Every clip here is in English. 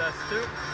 test two.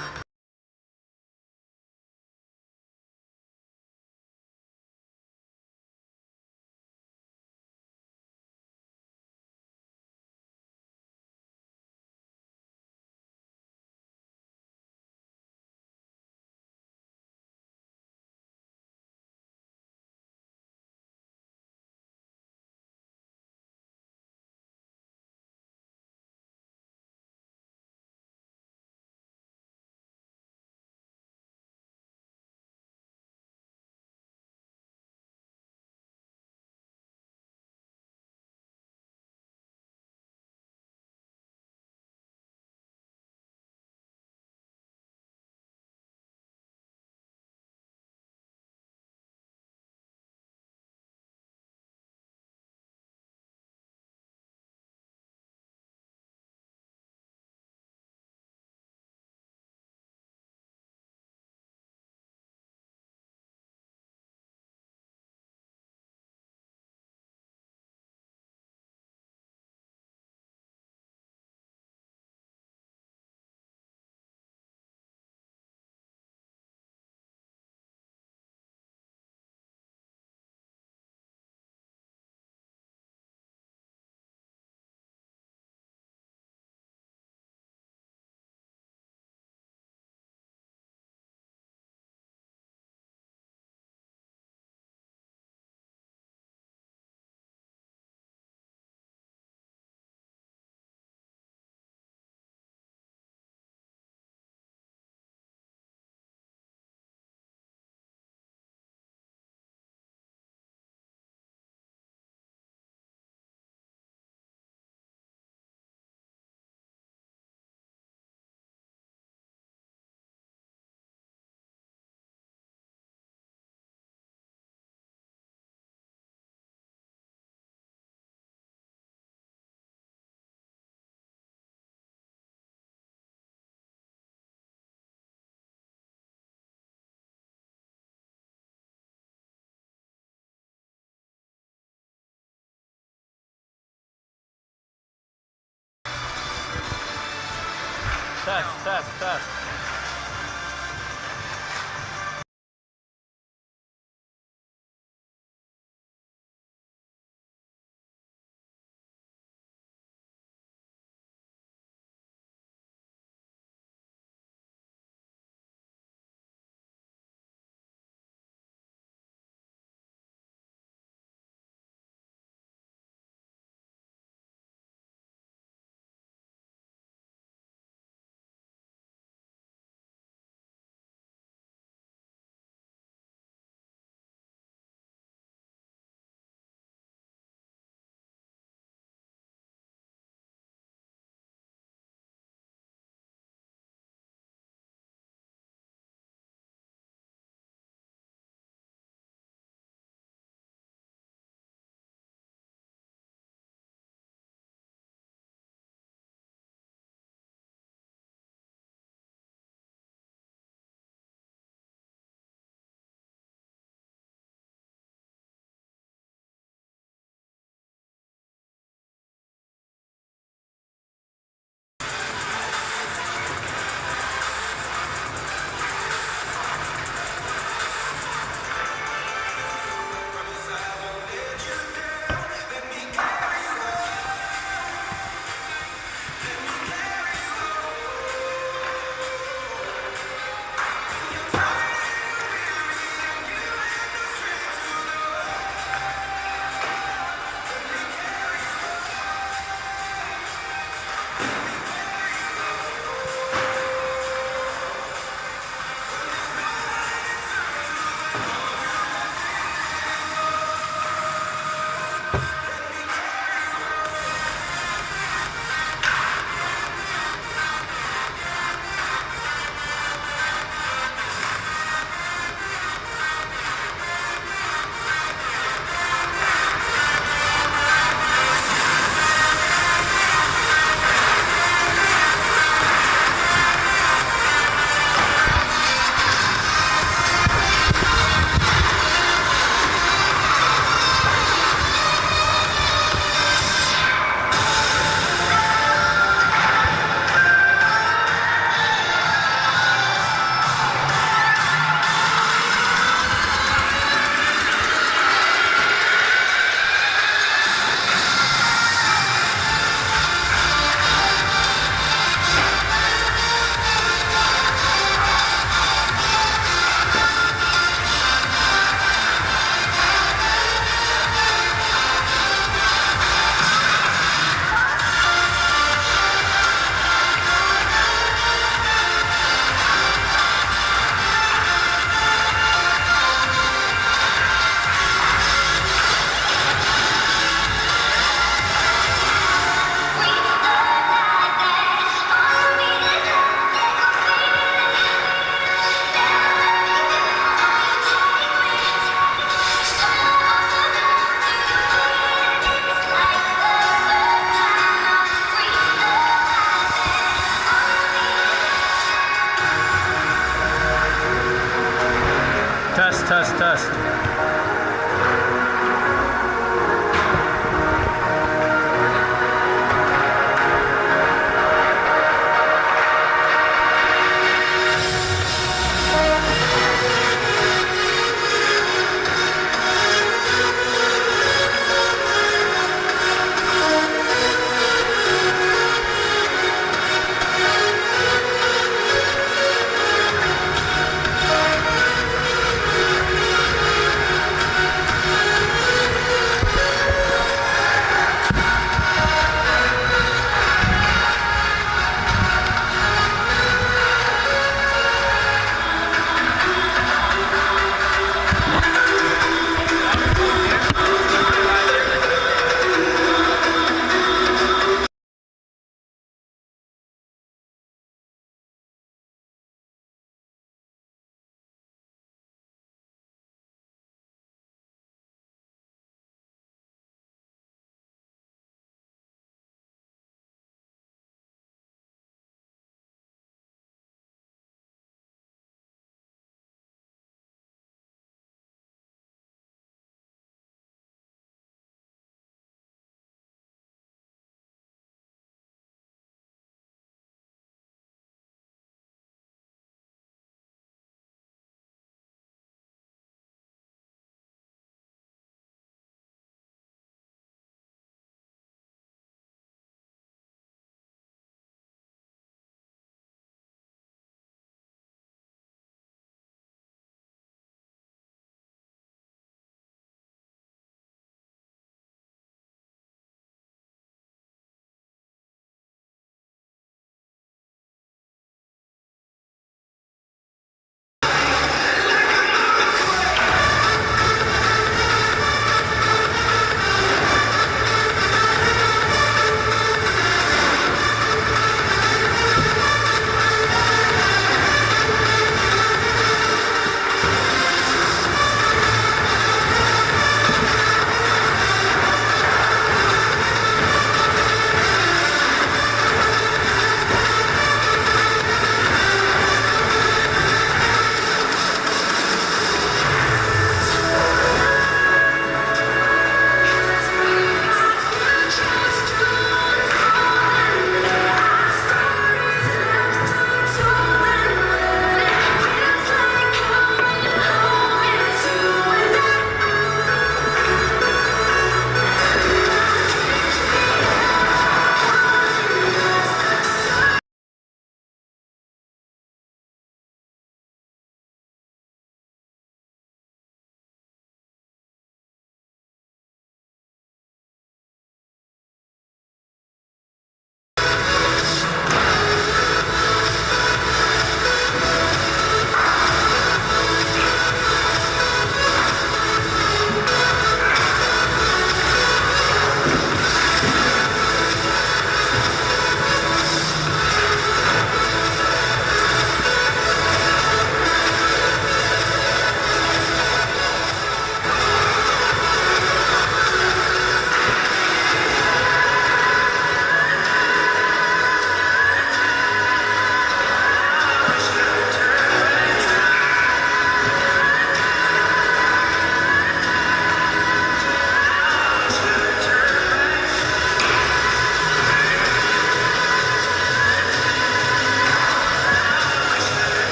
Test. test, test.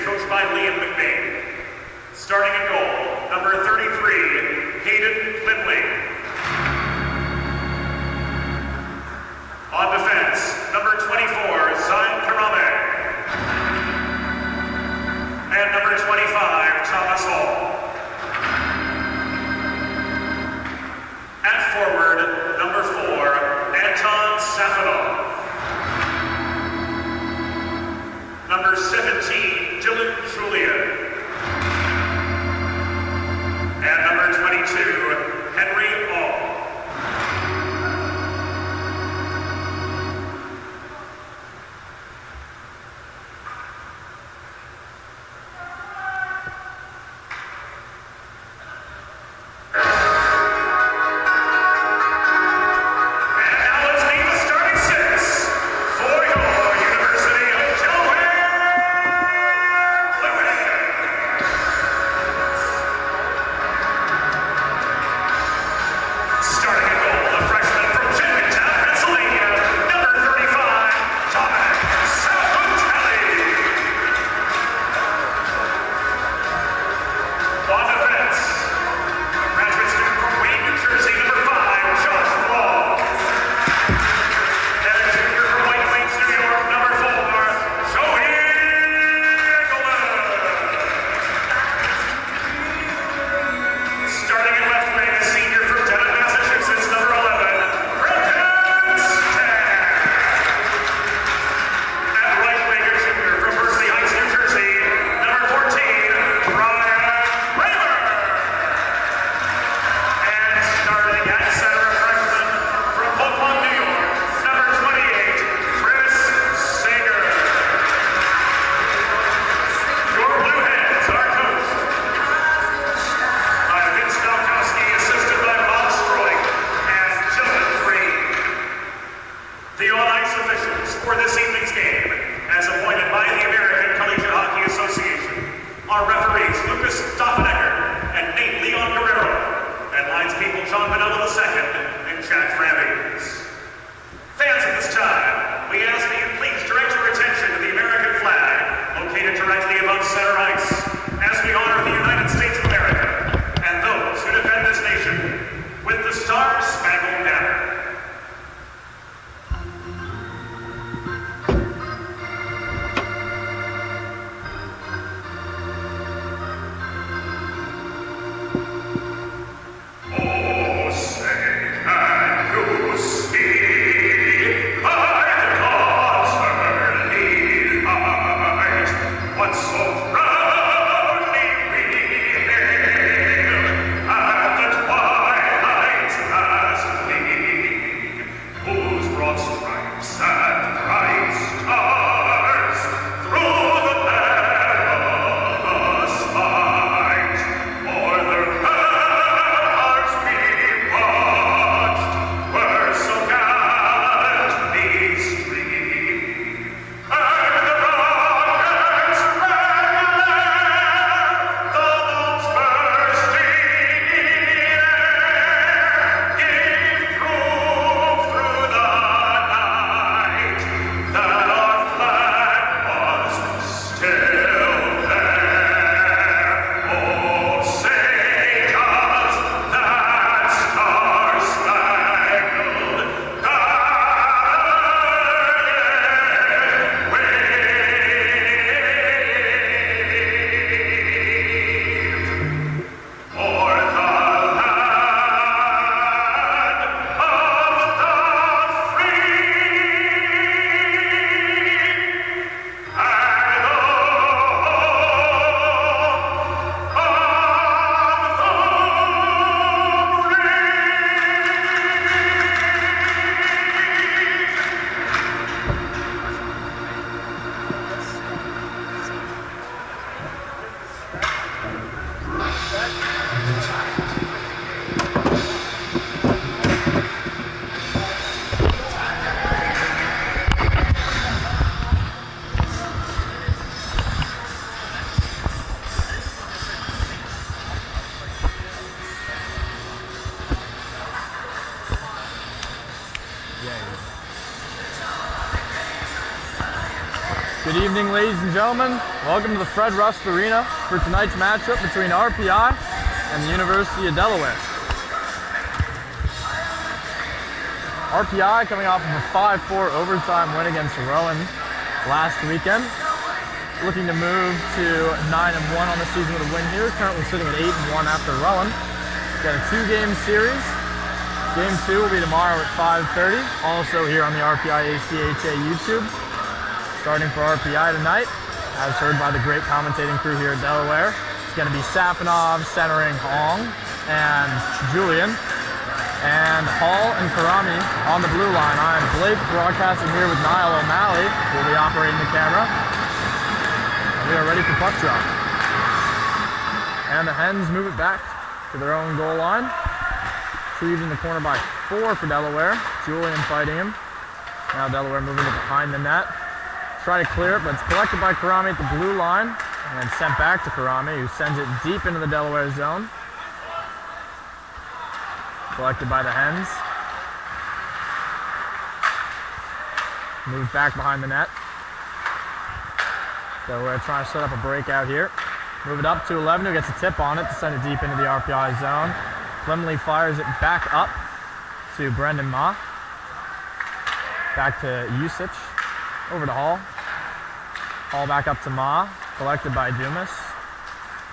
coached by Liam McBain. Starting in goal, number 33, Hayden Lindley. On defense, number 24, Zayn Karame. And number 25, Thomas Hall. At forward, number 4, Anton Safanov. Number 17, Dylan Julian. And number 22, Henry All. Good evening, ladies and gentlemen. Welcome to the Fred Rust Arena for tonight's matchup between RPI and the University of Delaware. RPI coming off of a 5-4 overtime win against Rowan last weekend. Looking to move to 9-1 on the season with a win here. Currently sitting at 8-1 after Rowan. Got a 2-game series. Game 2 will be tomorrow at 5:30. Also here on the RPI ACHA YouTube. Starting for RPI tonight, as heard by the great commentating crew here at Delaware, it's going to be Safanov centering Hong and Julian, and Hall and Karami on the blue line. I am Blake, broadcasting here with Niall O'Malley, who will be operating the camera. And we are ready for puck drop. And the Hens move it back to their own goal line. Retrieved in the corner by 4 for Delaware. Julian fighting him. Now Delaware moving it behind the net. Try to clear it, but it's collected by Karami at the blue line and then sent back to Karami, who sends it deep into the Delaware zone. Collected by the Hens. Moved back behind the net. Delaware trying to set up a breakout here. Move it up to 11, who gets a tip on it to send it deep into the RPI zone. Flemley fires it back up to Brendan Ma. Back to Usich. Over to Hall. Hall back up to Ma. Collected by Dumas.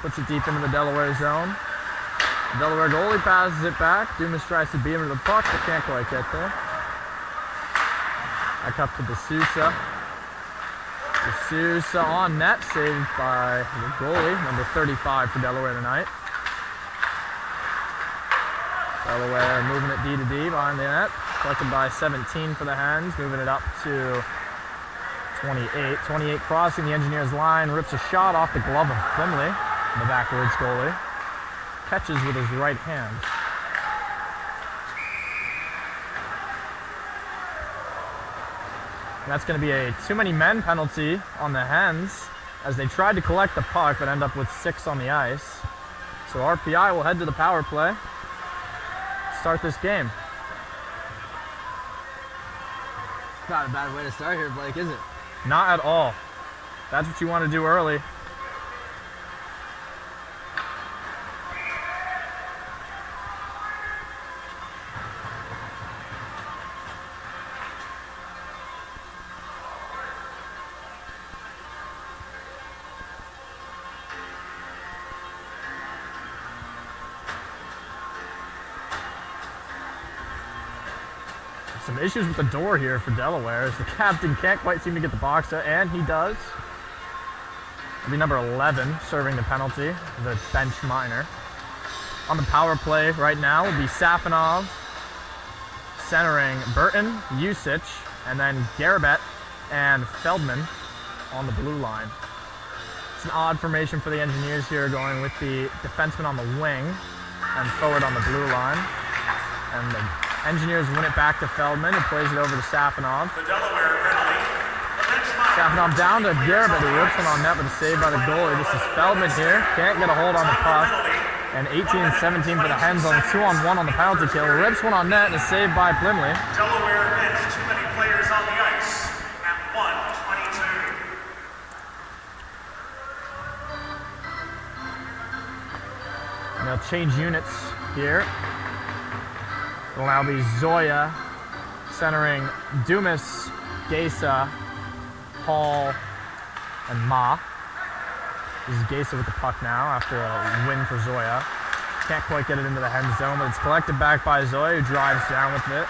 Puts it deep into the Delaware zone. The Delaware goalie passes it back. Dumas tries to beat him to the puck, but can't quite get there. Back up to D'Souza. D'Souza on net, saved by the goalie, number 35 for Delaware tonight. Delaware moving it D to D behind the net. Collected by 17 for the Hens, moving it up to 28. 28 crossing the Engineers line, rips a shot off the glove of Flimley, the backwards goalie. Catches with his right hand. And that's going to be a too many men penalty on the Hens as they tried to collect the puck but end up with 6 on the ice. So RPI will head to the power play. Start this game. Not a bad way to start here, Blake, is it? Not at all. That's what you want to do early. Some issues with the door here for Delaware as the captain can't quite seem to get the box out, and he does. It'll be number 11 serving the penalty, the bench minor. On the power play right now will be Safanov centering Burton, Usich, and then Garabet and Feldman on the blue line. It's an odd formation for the Engineers here, going with the defenseman on the wing and forward on the blue line. And the Engineers win it back to Feldman, who plays it over to Safanov. The Delaware penalty. Safanov down to Garabet, who rips one on net, but a save by the goalie. This is Feldman here. Can't get a hold on the puck. And 18-17 for the Hens on 2-on-1 on the penalty kill. Rips one on net and is saved by Flimley. Delaware bench, too many players on the ice at 1:22. And they'll change units here. It'll now be Zoya centering Dumas, Gesa, Hall, and Ma. This is Gesa with the puck now after a win for Zoya. Can't quite get it into the Hens zone, but it's collected back by Zoya, who drives down with it.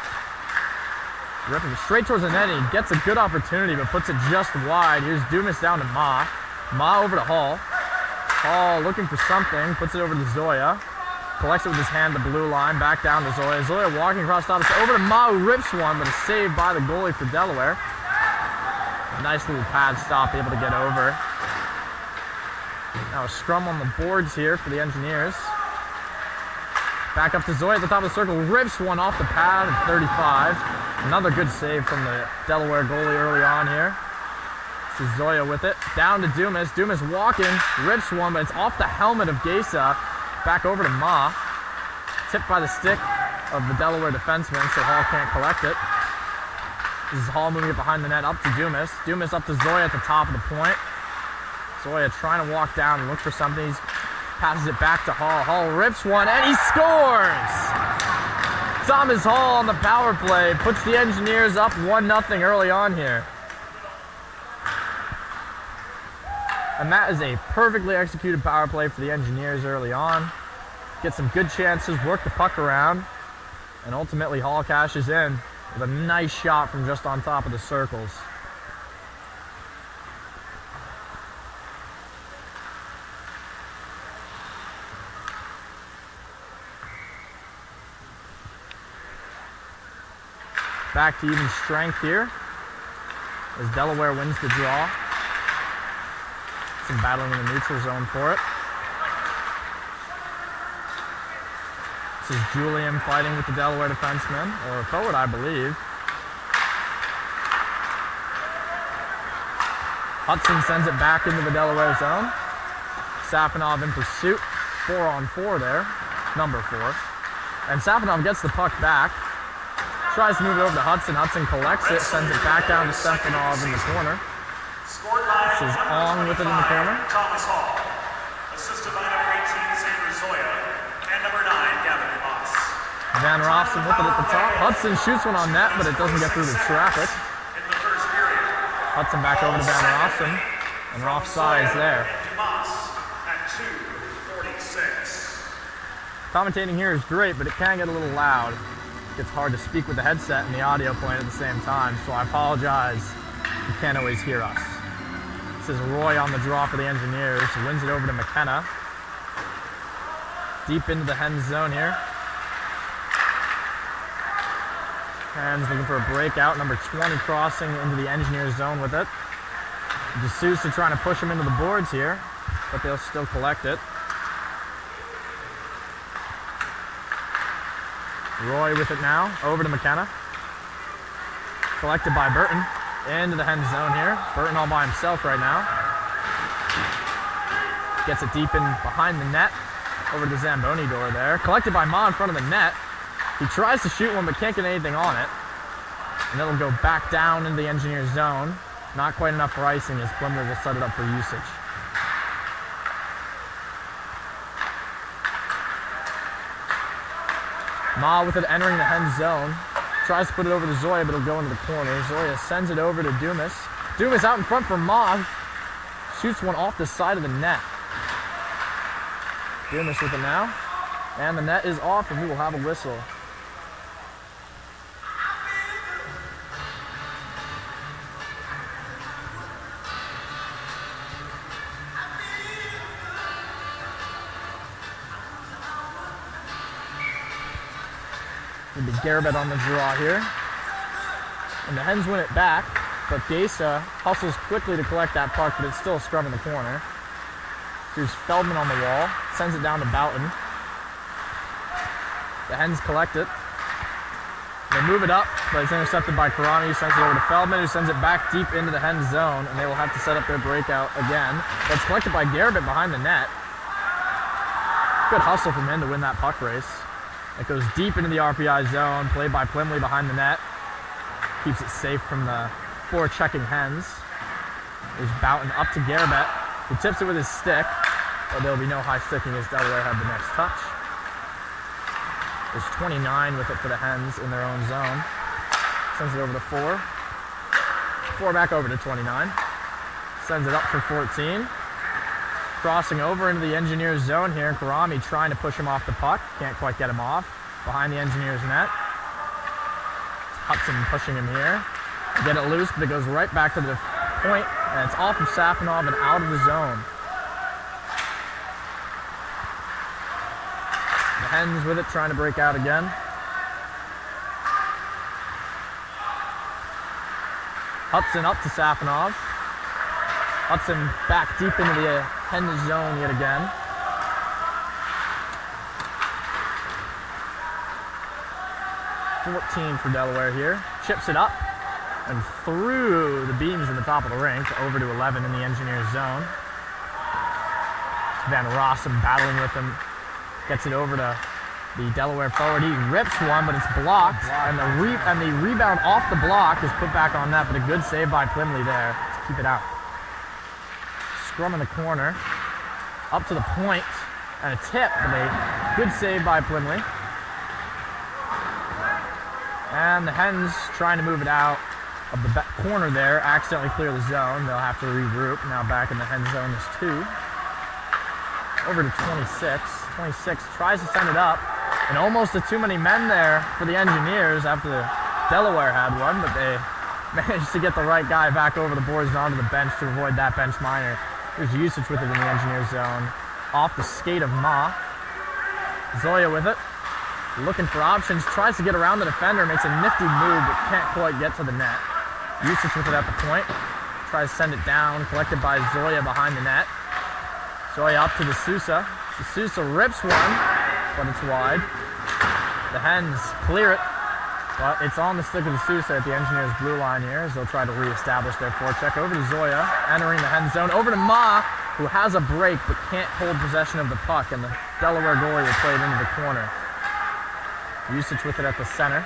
Ripping it straight towards the net, and he gets a good opportunity, but puts it just wide. Here's Dumas down to Ma. Ma over to Hall. Hall looking for something, puts it over to Zoya. Collects it with his hand, the blue line, back down to Zoya. Zoya walking across the top, over to Ma, who rips one, but is saved by the goalie for Delaware. A nice little pad stop, able to get over. Now a scrum on the boards here for the Engineers. Back up to Zoya at the top of the circle, rips one off the pad at 35. Another good save from the Delaware goalie early on here. This is Zoya with it, down to Dumas. Dumas walking, rips one, but it's off the helmet of Gesa. Back over to Ma. Tipped by the stick of the Delaware defenseman, so Hall can't collect it. This is Hall moving it behind the net up to Dumas. Dumas up to Zoya at the top of the point. Zoya trying to walk down and look for something. He passes it back to Hall. Hall rips one and he scores! Thomas Hall on the power play puts the Engineers up 1-0 early on here. And that is a perfectly executed power play for the Engineers early on. Get some good chances, work the puck around, and ultimately Hall cashes in with a nice shot from just on top of the circles. Back to even strength here as Delaware wins the draw. Some battling in the neutral zone for it. This is Julian fighting with the Delaware defenseman, or a forward, I believe. Hudson sends it back into the Delaware zone. Safanov in pursuit, 4-on-4 there, number 4. And Safanov gets the puck back, tries to move it over to Hudson. Hudson collects it, sends it back down to Safanov in the corner. This is Ong with it in the corner. Thomas Hall, assisted by number 18, Xander Zoya, and number 9, Gavin Moss. Van Rossum with it at the top. Hudson shoots one on net, but it doesn't get through the traffic. In the first period, Hudson back over to Van Rossum, and we're offsides there. and Moss at 2:46. Commentating here is great, but it can get a little loud. It gets hard to speak with the headset and the audio playing at the same time, so I apologize. You can't always hear us. This is Roy on the draw for the Engineers. Wins it over to McKenna. Deep into the Hens zone here. Hens looking for a breakout. Number 20 crossing into the Engineers zone with it. DeSouza trying to push him into the boards here, but they'll still collect it. Roy with it now, over to McKenna. Collected by Burton. Into the Hens zone here. Burton all by himself right now. Gets it deep in behind the net. Over to the Zamboni door there. Collected by Ma in front of the net. He tries to shoot one but can't get anything on it. And it'll go back down into the Engineers zone. Not quite enough for icing as Plymouth will set it up for usage. Ma with it entering the Hens zone. Tries to put it over to Zoya, but it'll go into the corner. Zoya sends it over to Dumas. Dumas out in front for Ma. Shoots one off the side of the net. Dumas with it now. And the net is off, and we will have a whistle. It'll be Garabet on the draw here. And the Hens win it back, but Gesa hustles quickly to collect that puck, but it's still a scrum in the corner. Here's Feldman on the wall, sends it down to Boughton. The Hens collect it. They move it up, but it's intercepted by Karami, who sends it over to Feldman, who sends it back deep into the Hens zone, and they will have to set up their breakout again. That's collected by Garabet behind the net. Good hustle from him to win that puck race. It goes deep into the RPI zone, played by Plymley behind the net. Keeps it safe from the forechecking Hens. There's Boughton up to Garabet, who tips it with his stick, but there'll be no high sticking as Delaware had the next touch. There's 29 with it for the Hens in their own zone. Sends it over to 4. 4 back over to 29. Sends it up for 14. Crossing over into the Engineers zone here. Karami trying to push him off the puck. Can't quite get him off. Behind the Engineers net. Hudson pushing him here. Get it loose, but it goes right back to the point, and it's off of Safanov and out of the zone. The Hens with it, trying to break out again. Hudson up to Safanov. Hudson back deep into the Hens zone yet again. .14 for Delaware here. Chips it up and through the beams in the top of the rink over to 11 in the Engineers zone. Van Rossum battling with him. Gets it over to The Delaware forward, he rips one, but it's blocked, and the rebound off the block is put back on net, but a good save by Plymley there to keep it out. Scrum in the corner, up to the point, and a tip, but a good save by Plymley. And the Hens trying to move it out of the corner there, accidentally clear the zone. They'll have to regroup. Now back in the Hen zone is 2. Over to 26. 26 tries to send it up, and almost too many men there for the Engineers after Delaware had one, but they managed to get the right guy back over the boards and onto the bench to avoid that bench minor. There's usage with it in the Engineers zone. Off the skate of Ma. Zoya with it. Looking for options, tries to get around the defender, makes a nifty move, but can't quite get to the net. Usage with it at the point. Tries to send it down, collected by Zoya behind the net. Zoya up to the Sousa. The Sousa rips one, but it's wide. The Hens clear it, but it's on the stick of the Sousa at the Engineers' blue line here as they'll try to reestablish their forecheck. Over to Zoya, entering the Hens zone. Over to Ma, who has a break but can't hold possession of the puck, and the Delaware goalie will play it into the corner. Usage with it at the center.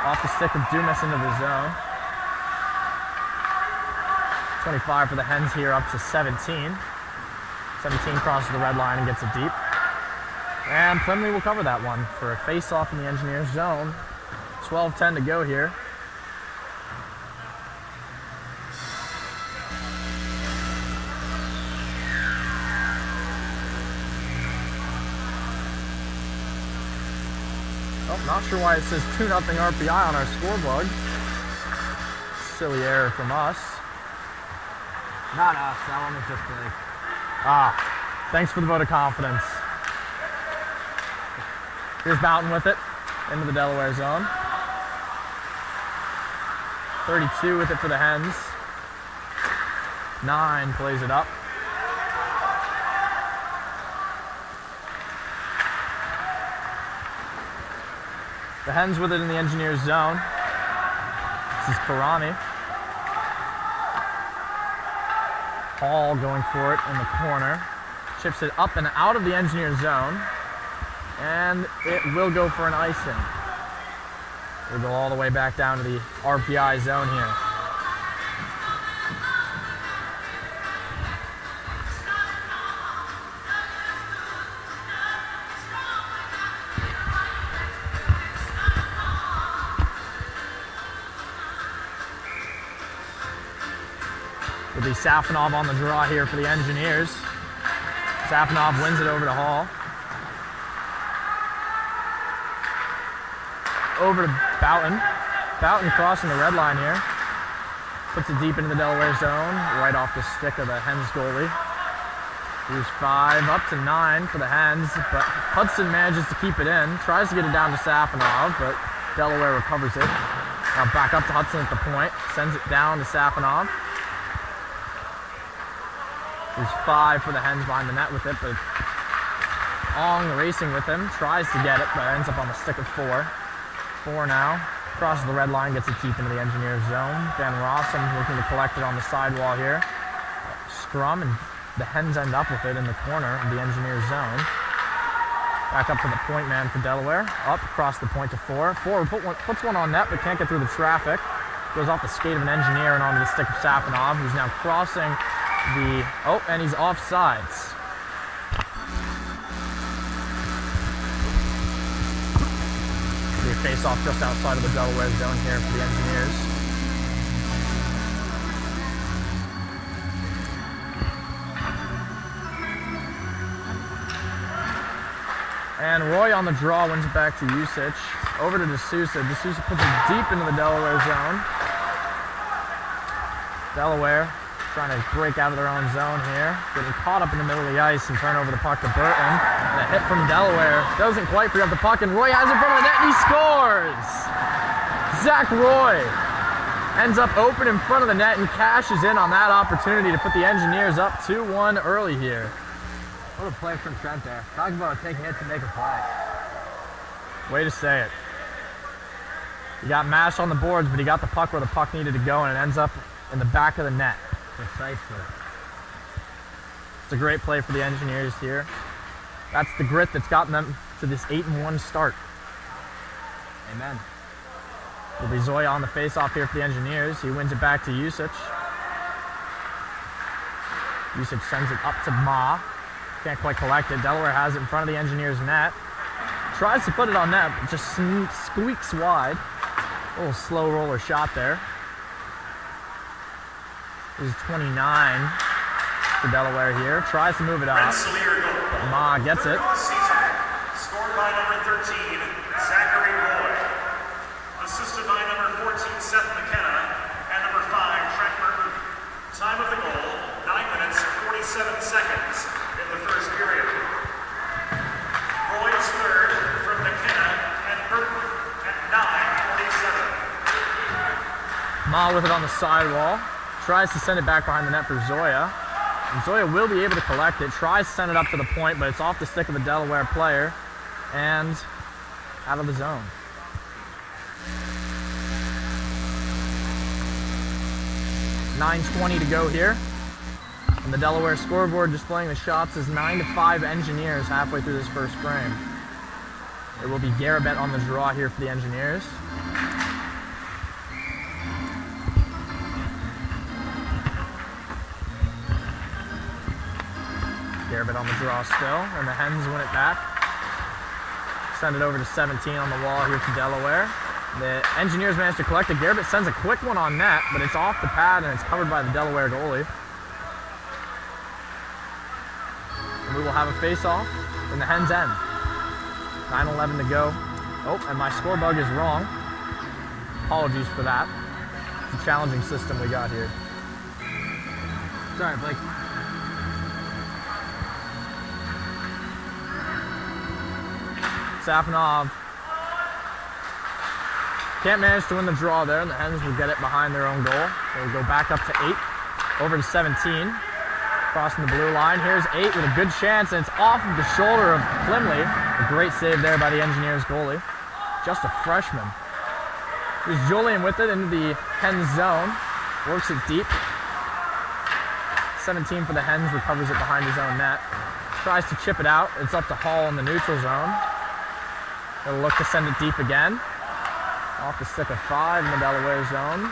Off the stick of Dumas into the zone. 25 for the Hens here, up to 17. 17 crosses the red line and gets it deep. And Plymley will cover that one for a face-off in the Engineers zone. 12:10 to go here. Oh, not sure why it says 2-0 RPI on our scoreboard. Silly error from us. Not us, that one was just like... Thanks for the vote of confidence. Here's Boughton with it, into the Delaware zone. 32 with it for the Hens. 9 plays it up. The Hens with it in the Engineers zone. This is Karami. Hall going for it in the corner. Chips it up and out of the Engineers zone. And it will go for an icing. We'll go all the way back down to the RPI zone here. Will be Safanov on the draw here for the Engineers. Safanov wins it over to Hall. Over to Boughton. Boughton crossing the red line here. Puts it deep into the Delaware zone, right off the stick of the Hens goalie. Here's 5, up to 9 for the Hens, but Hudson manages to keep it in. Tries to get it down to Safanov, but Delaware recovers it. Now back up to Hudson at the point. Sends it down to Safanov. There's 5 for the Hens behind the net with it, but Ong racing with him. Tries to get it, but ends up on the stick of 4. 4 now. Crosses the red line, gets it deep into the Engineers zone. Van Rossum looking to collect it on the sidewall here. Scrum, and the Hens end up with it in the corner of the Engineers zone. Back up to the point man for Delaware. Up across the point to 4. 4 puts one on net, but can't get through the traffic. Goes off the skate of an Engineer and onto the stick of Safanov, who's now crossing the... Oh, and he's offsides. Face off just outside of the Delaware zone here for the Engineers. And Roy on the draw wins it back to Usich. Over to D'Souza. D'Souza puts it deep into the Delaware zone. Delaware trying to break out of their own zone here. Getting caught up in the middle of the ice and turn over the puck to Burton. And a hit from Delaware. Doesn't quite free up the puck, and Roy has it in front of the net and he scores! Zach Roy ends up open in front of the net and cashes in on that opportunity to put the Engineers up 2-1 early here. What a play from Trent there. Talk about taking hits to make a play. Way to say it. He got mashed on the boards, but he got the puck where the puck needed to go, and it ends up in the back of the net. Precisely. It's a great play for the Engineers here. That's the grit that's gotten them to this 8-1 start. Amen. Will be Zoya on the face-off here for the Engineers. He wins it back to Usich. Usich sends it up to Ma. Can't quite collect it. Delaware has it in front of the Engineers' net. Tries to put it on net, but just squeaks wide. A little slow roller shot there. This is 29 for Delaware here. Tries to move it up. But Ma gets it. Scored by number 13, Zachary Roy. Assisted by number 14, Seth McKenna, and number 5, Trent Merton. Time of the goal, 9 minutes, 47 seconds in the first period. Roy is third from McKenna and Merton at 9:47. Ma with it on the sidewall. Tries to send it back behind the net for Zoya. And Zoya will be able to collect it. Tries to send it up to the point, but it's off the stick of a Delaware player and out of the zone. .9:20 to go here. And the Delaware scoreboard displaying the shots is 9-5 Engineers halfway through this first frame. It will be Garabet on the draw here for the Engineers. Garabet on the draw still, and the Hens win it back. Send it over to 17 on the wall here to Delaware. The Engineers managed to collect it. Garabet sends a quick one on net, but it's off the pad and it's covered by the Delaware goalie. And we will have a face-off in the Hens' end. 9:11 to go. Oh, and my score bug is wrong. Apologies for that. It's a challenging system we got here. Sorry, Blake. Safanov can't manage to win the draw there, and the Hens will get it behind their own goal. They'll go back up to 8, over to 17, crossing the blue line. Here's 8 with a good chance, and it's off of the shoulder of Flimley. A great save there by the Engineers goalie. Just a freshman. Here's Julian with it into the Hens zone, works it deep. 17 for the Hens, recovers it behind his own net. Tries to chip it out. It's up to Hall in the neutral zone. He'll look to send it deep again. Off the stick of 5 in the Delaware zone.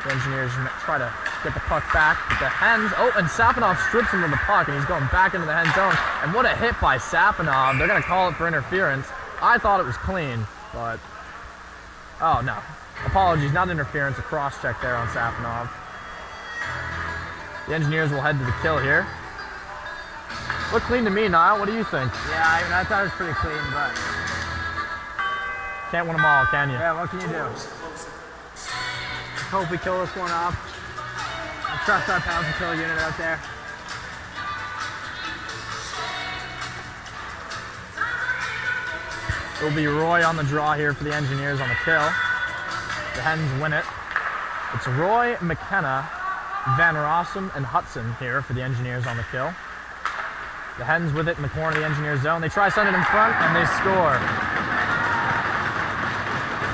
The Engineers try to get the puck back, but the Hens, oh, and Safanov strips him of the puck, and he's going back into the Hens zone. And what a hit by Safanov. They're going to call it for interference. I thought it was clean, but, oh no. Apologies, not interference, a cross-check there on Safanov. The Engineers will head to the kill here. Looked clean to me, Niall. What do you think? Yeah, I thought it was pretty clean, but Can't win them all, can you? yeah, what can you do? Hope we kill this one off. I trust our penalty kill unit out there. It will be Roy on the draw here for the Engineers on the kill. The Hens win it. It's Roy, McKenna, Van Rossum, and Hudson here for the Engineers on the kill. The Hens with it in the corner of the Engineers zone. They try to send it in front, and they score.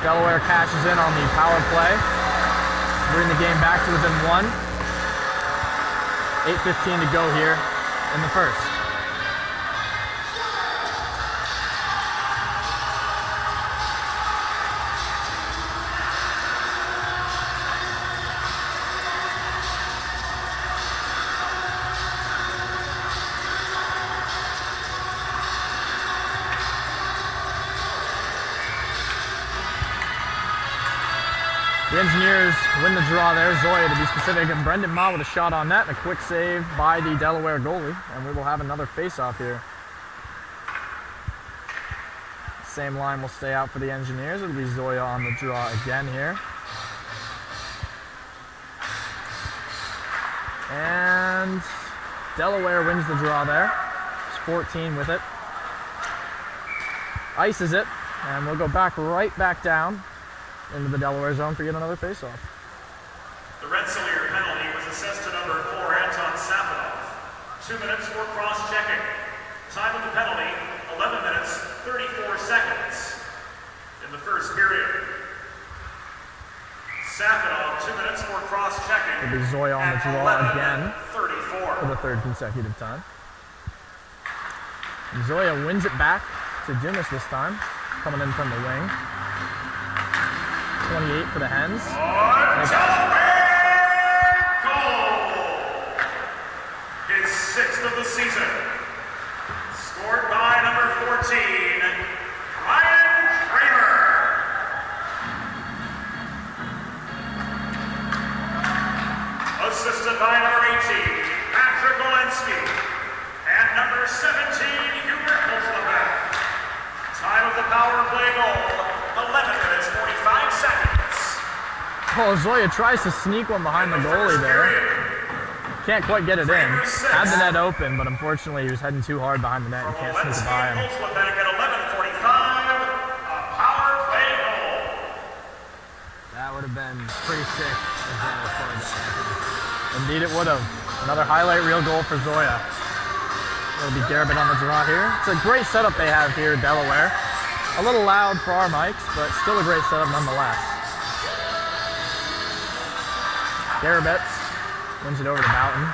Delaware cashes in on the power play. Bring the game back to within 1. 8:15 to go here in the first. The Engineers win the draw there. Zoya, to be specific, and Brendan Ma with a shot on net and a quick save by the Delaware goalie. And we will have another face-off here. Same line will stay out for the Engineers. It'll be Zoya on the draw again here. And Delaware wins the draw there. It's 14 with it. Ices it, and we'll go right back down into the Delaware zone for yet another face-off. The Rensselaer penalty was assessed to number 4, Anton Safanov. 2 minutes for cross-checking. Time of the penalty, 11 minutes, 34 seconds in the first period. Safanov, 2 minutes for cross-checking. It'll be Zoya on the draw again 34. for the third consecutive time. Zoya wins it back to Dumas this time, coming in from the wing. 28 for the Hens. Goal! His 6th of the season. Scored by number 14, Ryan Kramer. Assisted by number 18, Patrick Walensky. And number 17, Hubert Holtzlebeck. Time of the power play goal, 11 minutes, 45 seconds. Oh, Zoya tries to sneak one behind the goalie there. Can't quite get it in. Had the net open, but unfortunately he was heading too hard behind the net and can't sneak it by him. Holtzlebeck at 11:45, a power play goal. That would have been pretty sick if that was scored that. Indeed it would have. Another highlight reel goal for Zoya. It'll be Garabet on the draw here. It's a great setup they have here in Delaware. A little loud for our mics, but still a great setup nonetheless. Garabet wins it over to Boughton.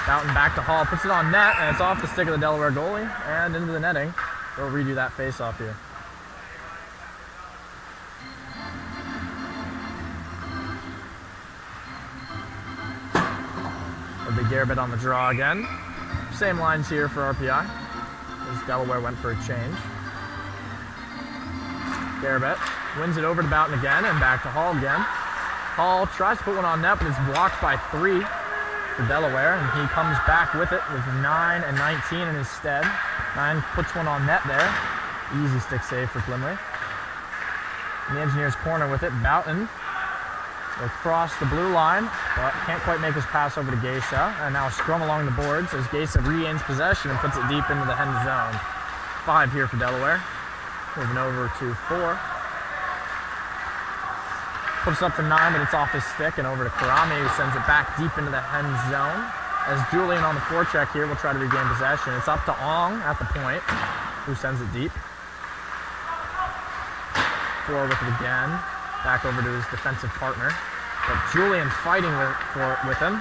Boughton back to Hall, puts it on net, and it's off the stick of the Delaware goalie and into the netting. They'll redo that face-off here. It'll be Garabet on the draw again. Same lines here for RPI, as Delaware went for a change. Garabet wins it over to Boughton again and back to Hall again. Hall tries to put one on net, but it's blocked by 3 for Delaware, and he comes back with it with 9 and 19 in his stead. 9 puts one on net there. Easy stick save for Flimley. In the Engineers' corner with it, Boughton will cross the blue line, but can't quite make his pass over to Gesa. And now a scrum along the boards as Gesa regains possession and puts it deep into the Hens zone. 5 here for Delaware. Moving over to 4. Puts it up to 9, but it's off his stick and over to Karami, who sends it back deep into the Hens zone. As Julian on the forecheck here will try to regain possession. It's up to Ong at the point, who sends it deep. 4 with it again. Back over to his defensive partner. But Julian fighting with him.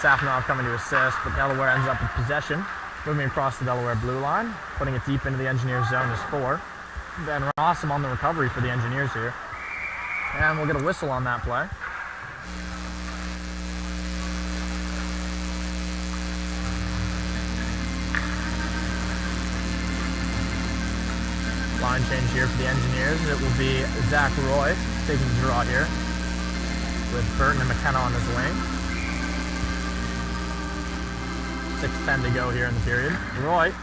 Safanov coming to assist, but Delaware ends up with possession. Moving across the Delaware blue line, putting it deep into the Engineers zone is 4. Van Rossum on the recovery for the Engineers here. And we'll get a whistle on that play. Line change here for the Engineers. It will be Zach Roy taking the draw here, with Burton and McKenna on his wing. 6:10 to go here in the period. Roy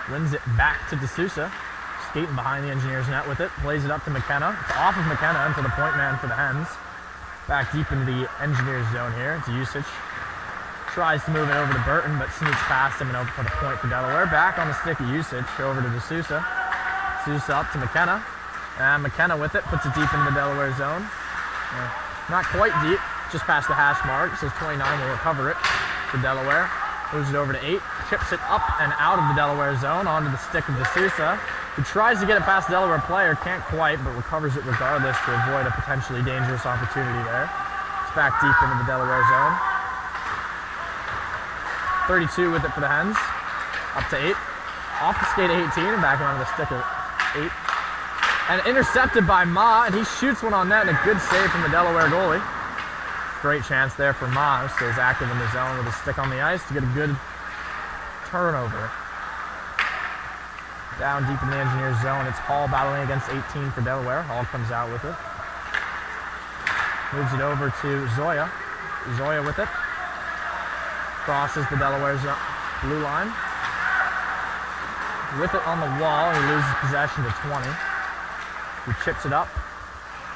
wins it back to D'Souza, skating behind the Engineers net with it, plays it up to McKenna. It's off of McKenna into the point man for the Hens. Back deep into the Engineers zone here. It's Usich. Tries to move it over to Burton, but sneaks past him and over for the point for Delaware. Back on the stick of Usich, over to D'Souza. D'Souza up to McKenna. And McKenna with it, puts it deep into the Delaware zone. Not quite deep, just past the hash mark. It says 29 will recover it for Delaware. Moves it over to 8, chips it up and out of the Delaware zone onto the stick of D'Souza, who tries to get it past the Delaware player, can't quite, but recovers it regardless to avoid a potentially dangerous opportunity there. It's back deep into the Delaware zone. 32 with it for the Hens. Up to 8. Off the skate of 18 and back onto the stick of 8. And intercepted by Ma, and he shoots one on net, and a good save from the Delaware goalie. Great chance there for Ma, who stays active in the zone with his stick on the ice to get a good turnover. Down deep in the Engineers zone, it's Hall battling against 18 for Delaware. Hall comes out with it. Moves it over to Zoya. Zoya with it. Crosses the Delaware blue line. With it on the wall, he loses possession to 20. He chips it up.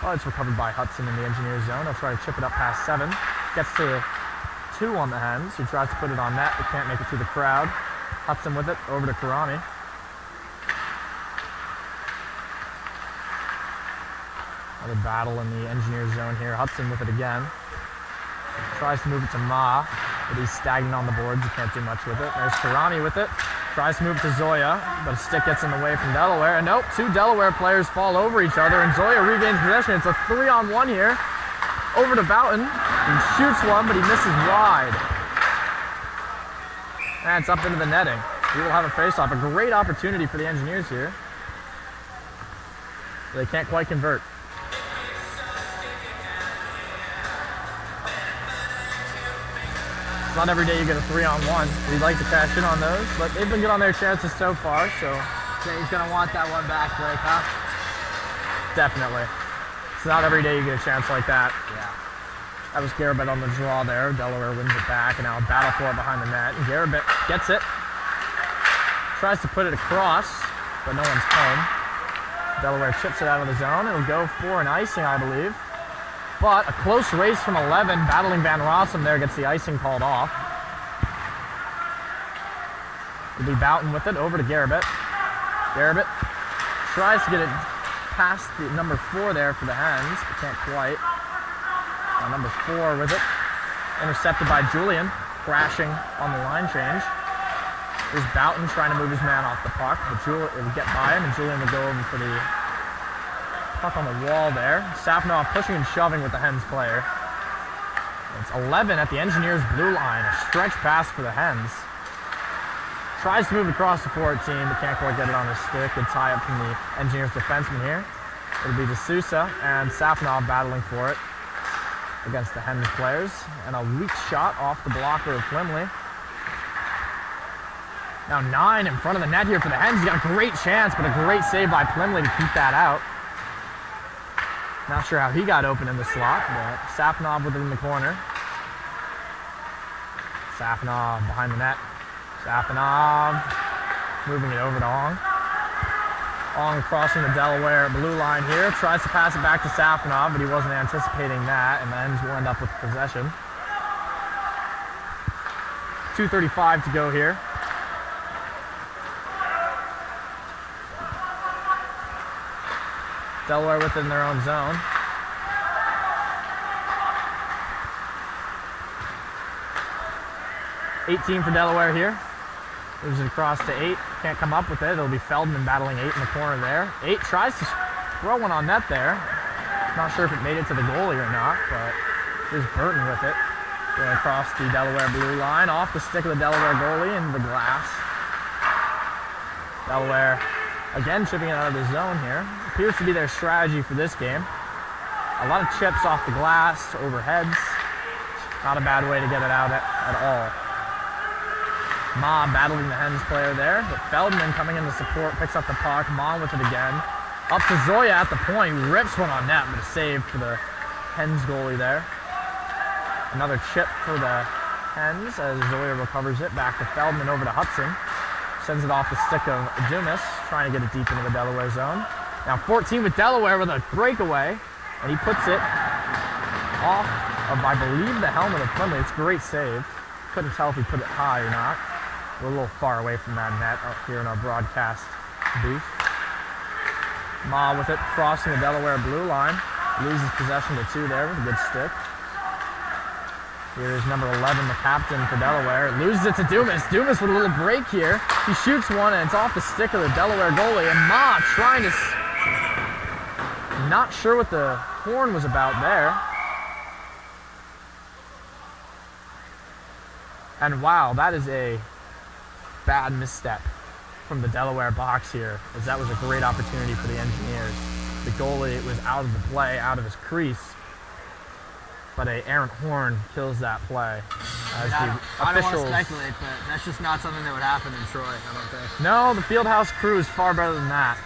Oh, it's recovered by Hudson in the Engineers zone. He'll try to chip it up past 7. Gets to 2 on the Hens, who tries to put it on net, but can't make it through the crowd. Hudson with it, over to Karami. Another battle in the Engineers zone here. Hudson with it again. Tries to move it to Ma, but he's stagnant on the boards. He can't do much with it. There's Karami with it. Tries to move it to Zoya, but a stick gets in the way from Delaware. And nope, 2 Delaware players fall over each other, and Zoya regains possession. It's a 3-on-1 here. Over to Boughton. He shoots one, but he misses wide. And it's up into the netting. We will have a face-off. A great opportunity for the Engineers here. They can't quite convert. It's not every day you get a 3-on-1. We'd like to cash in on those, but they've been good on their chances so far, so. He's gonna want that one back break, huh? Definitely. It's not every day you get a chance like that. Yeah. That was Garabet on the draw there. Delaware wins it back, and now a battle for it behind the net. And Garabet gets it. Tries to put it across, but no one's home. Delaware chips it out of the zone. It'll go for an icing, I believe. But a close race from 11. Battling Van Rossum there gets the icing called off. We'll be Boughton with it over to Garabet. Garabet tries to get it past the number 4 there for the Hens, but can't quite. Number 4 with it. Intercepted by Julian, crashing on the line change. Here's Boughton trying to move his man off the puck, but Julian would get by him, and Julian would go over for the puck on the wall there. Safanov pushing and shoving with the Hens player. It's 11 at the Engineers blue line. A stretch pass for the Hens. Tries to move across the 14, but can't quite get it on his stick. Good tie up from the Engineers defenseman here. It'll be D'Souza and Safanov battling for it against the Hens players. And a weak shot off the blocker of Plimley. Now 9 in front of the net here for the Hens. He's got a great chance, but a great save by Plimley to keep that out. Not sure how he got open in the slot, but Safanov with it in the corner. Safanov behind the net. Safanov moving it over to Ong. Ong crossing the Delaware blue line here. Tries to pass it back to Safanov, but he wasn't anticipating that, and the Hens will end up with possession. 2:35 to go here. Delaware within their own zone. $18 for Delaware here. Moves it across to 8. Can't come up with it. It'll be Feldman battling 8 in the corner there. 8 tries to throw one on net there. Not sure if it made it to the goalie or not, but here's Burton with it. Going across the Delaware blue line, off the stick of the Delaware goalie into the glass. Delaware again chipping it out of the zone here. Appears to be their strategy for this game. A lot of chips off the glass, overheads. Not a bad way to get it out at all. Ma battling the Hens player there, but Feldman coming in to support, picks up the puck. Ma with it again. Up to Zoya at the point, rips one on net, but a save for the Hens goalie there. Another chip for the Hens as Zoya recovers it. Back to Feldman over to Hudson. Sends it off the stick of Dumas, trying to get it deep into the Delaware zone. Now 14 with Delaware with a breakaway, and he puts it off of, I believe, the helmet of Plimley. It's a great save. Couldn't tell if he put it high or not. We're a little far away from that net up here in our broadcast booth. Ma with it, crossing the Delaware blue line. Loses possession to 2 there with a good stick. Here's number 11, the captain for Delaware. Loses it to Dumas. Dumas with a little break here. He shoots one, and it's off the stick of the Delaware goalie. And Ma trying to... Not sure what the horn was about there. And wow, that is a bad misstep from the Delaware box here, as that was a great opportunity for the Engineers. The goalie was out of the play, out of his crease, but a errant horn kills that play. As I don't want officials, to speculate, but that's just not something that would happen in Troy, I don't think. no, the Fieldhouse crew is far better than that.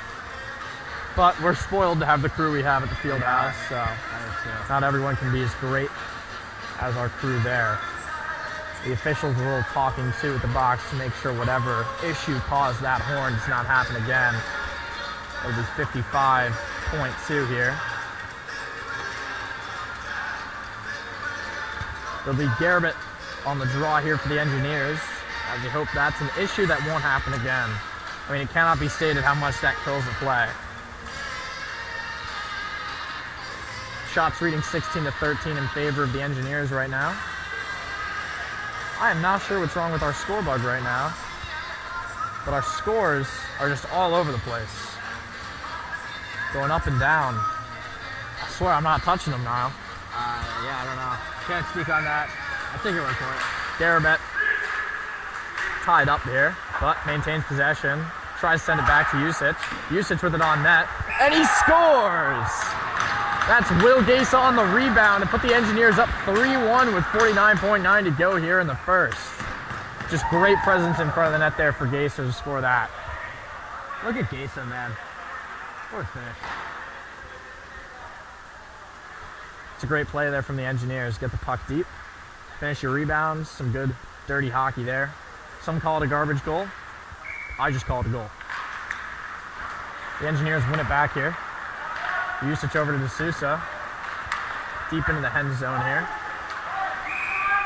But we're spoiled to have the crew we have at the Fieldhouse, so not everyone can be as great as our crew there. The officials were a little talking to at the box to make sure whatever issue caused that horn does not happen again. It'll be 55.2 here. There'll be Garabet on the draw here for the Engineers, as we hope that's an issue that won't happen again. I mean, it cannot be stated how much that kills the play. Shots reading 16-13 in favor of the Engineers right now. I am not sure what's wrong with our score bug right now, but our scores are just all over the place. Going up and down. I swear I'm not touching them now. Yeah, I don't know. Can't speak on that. I think it went for it. Garabet tied up here. but maintains possession. Tries to send it back to Usich. Usich with it on net, and he scores! That's Will Gasa on the rebound to put the Engineers up 3-1 with 49.9 to go here in the first. Just great presence in front of the net there for Gasa to score that. Look at Gasa, man. What a finish. It's a great play there from the Engineers. Get the puck deep, finish your rebounds, some good dirty hockey there. Some call it a garbage goal. I just call it a goal. The Engineers win it back here. Usage over to D'Souza. Deep into the Hens zone here.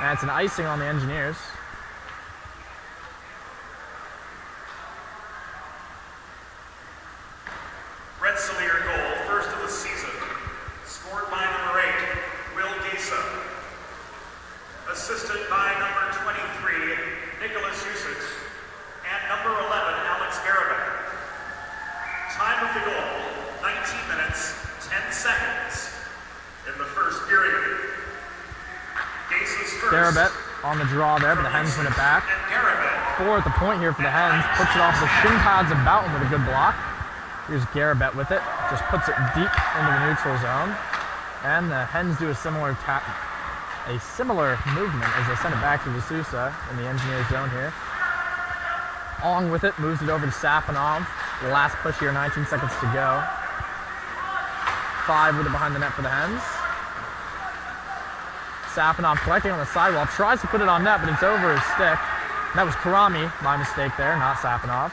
And it's an icing on the Engineers. Rensselaer goal, first of the season. Scored by number 8, Will Gasa. Assisted by number 23, Nicholas Usich. And number 11, Alex Garabet. Time of the goal, 19 minutes, 10 seconds in the first period. Gasa's first. Garabet on the draw there, but the Hens win it back. And Garabet. 4 at the point here for the Hens. Puts it off the shin pads of Boughton with a good block. Here's Garabet with it. Just puts it deep into the neutral zone. And the Hens do a similar movement as they send it back to D'Souza in the Engineers zone here. Ong with it, moves it over to Safanov. The last push here, 19 seconds to go. 5 with it behind the net for the Hens. Safanov collecting on the sidewall, tries to put it on net, but it's over his stick. And that was Karami, my mistake there, not Safanov.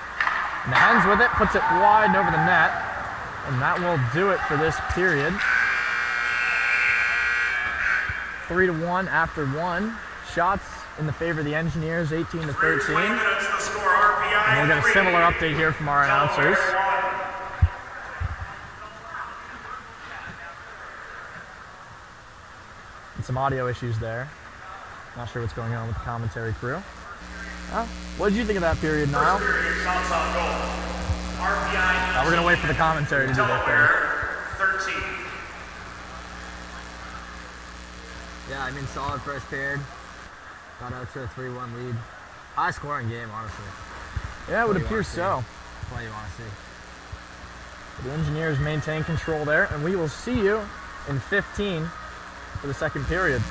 And the Hens with it, puts it wide and over the net. And that will do it for this period. 3-1 after 1. Shots in the favor of the Engineers, 18 to 13. minutes the score, RPI And we'll get a similar update here from our announcers. And some audio issues there. Not sure what's going on with the commentary crew. What did you think of that period, Niall? First period, shots on goal. RPI We're going to wait for the commentary to do their thing. Delaware, 13. Yeah, I mean, solid first period. Got out to a 3-1 lead. High scoring game, honestly. Yeah, it would What do you appear wanna see? so. That's what you want to see. The Engineers maintain control there, and we will see you in 15 for the second period.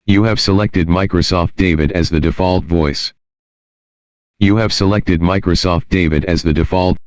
You have selected Microsoft David as the default voice. You have selected Microsoft David as the default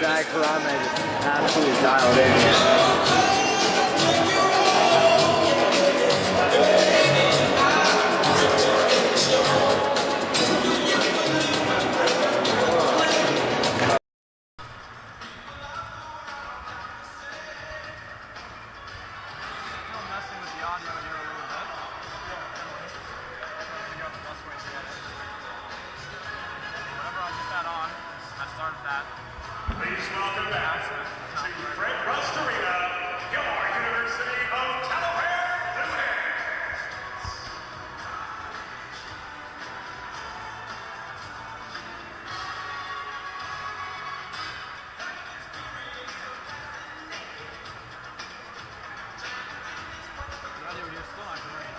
Zach Karame just absolutely dialed in. Still messing with the audio here a little bit. Trying to figure out the best way to get it. Whenever I get that on, I start that. Please welcome back to Fred Rust Arena, your University of Delaware, New Hampshire. The audio here is still not great.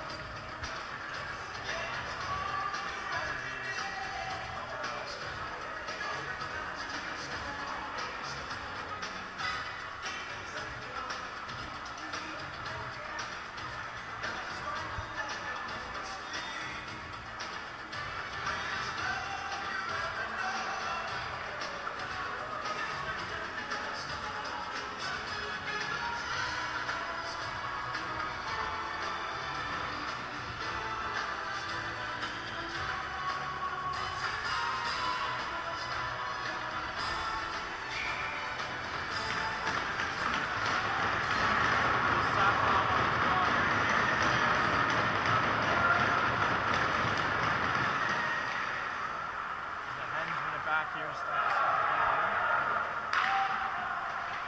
Back here to start the second period.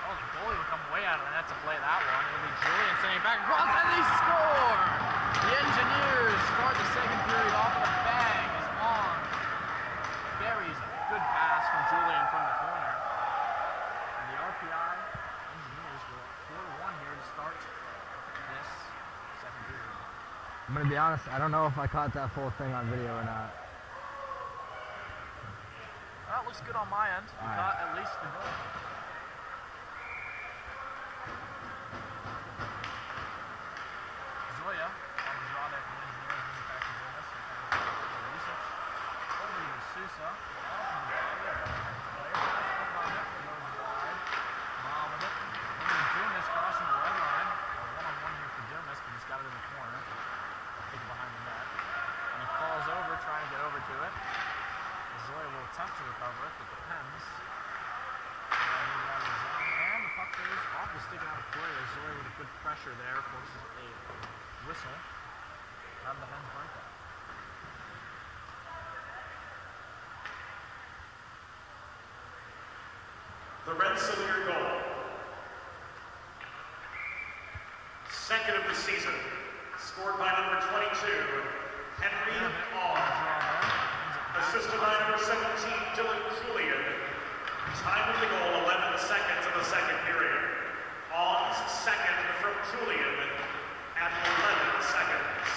Oh, the goalie will come way out of the net to play that one. It'll be Julian sending it back across, and they score! The Engineers start the second period off with a bang as on buries a good pass from Julian from the corner. And the RPI Engineers go up 4-1 here to start this second period. I'm gonna be honest, I don't know if I caught that full thing on video or not. That looks good on my end. We got at least the goal. Zoya on the draw there from the Engineers, moving back to Dumas. Over to Sousa. Off the player. Up on it. Goes wide. Bomb with it. Over to Dumas crossing the red line. One-on-one here for Dumas, but he's got it in the corner. Kick it behind the net. And he falls over, trying to get over to it. Zoya will attempt to recover it, but depends. And the puck goes off the stick out of play. Zoya with a good pressure there forces a whistle out of the Hens breakout. The Rensselaer goal. Second of the season. Scored by number 22, Henry Augh. Assisted by number 17, Dylan Julian. Time of the goal, 11 seconds of the second period. Augh's second from Julian at 11 seconds.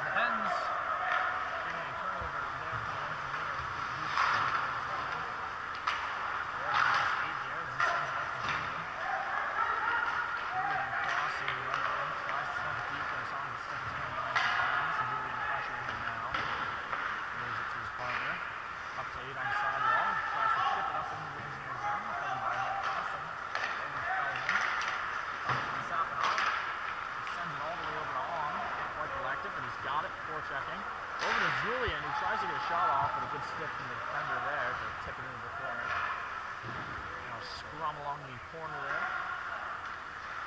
The Hens getting a turnover there for the Engineers. 8 yards, he sends it up to Julian. Julian crossing the red line, tries to send defense on the 16 line to Hens. Julian pressuring him now. Moves it to his partner. Up to 8 on the sidewall. Tries to chip it up into the Engineers zone. Doesn't buy that pass. Sends it all the way over to On. Can't quite collect it, but he's got it before checking. Over to Julian, who tries to get a shot off, but a good stick from the defender there to tip it into the corner. Now scrum along the corner there.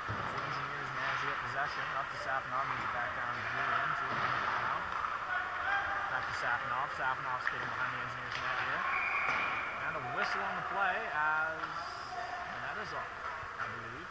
The Engineers manage to get possession. Up to Safanov, moves it back down to Julian. Julian down. Back to Safanov. Safanov skating behind the Engineers net here. And a whistle on the play as the net is off, I believe.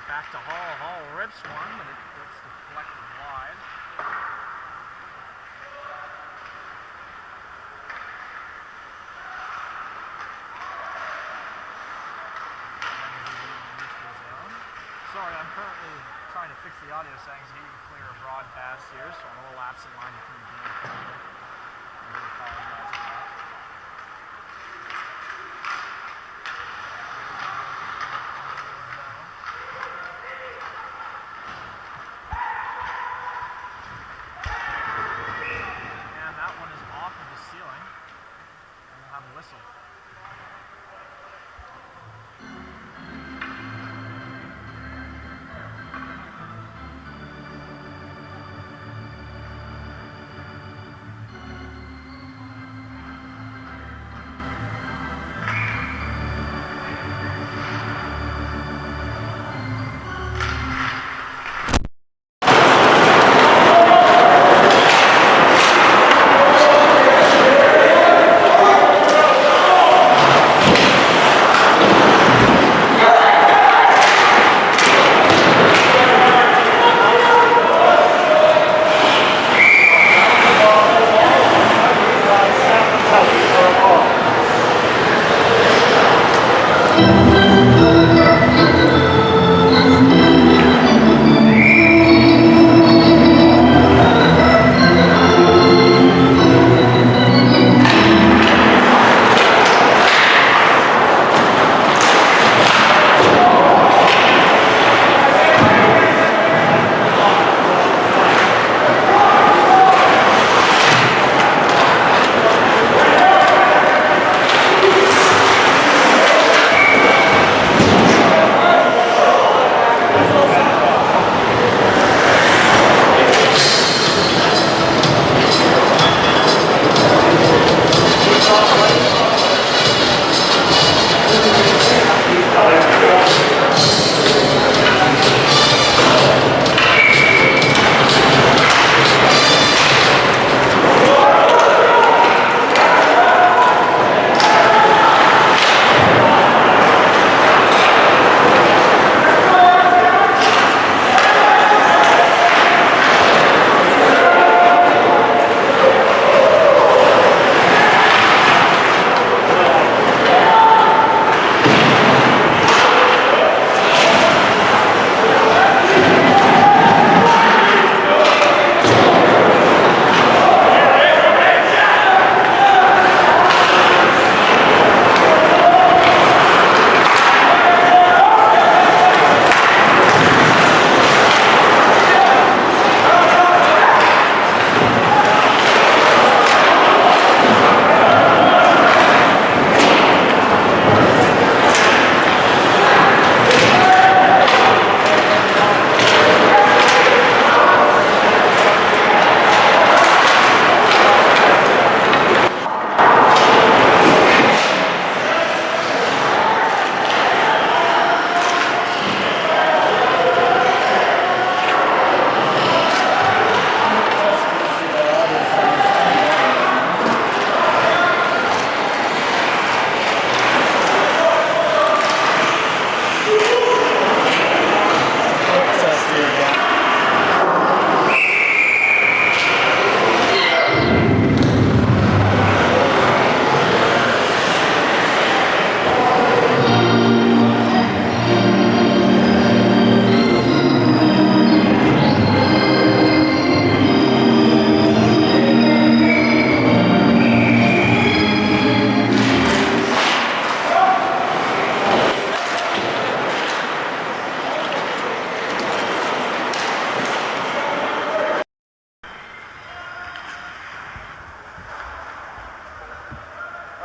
Back to Hall. Hall rips one, but it gets deflected wide. currently trying to fix the audio settings to get you clear broadcast here, so I'm a little absent line between the game. I do apologize for that. And that one is off of the ceiling. And we'll have a whistle.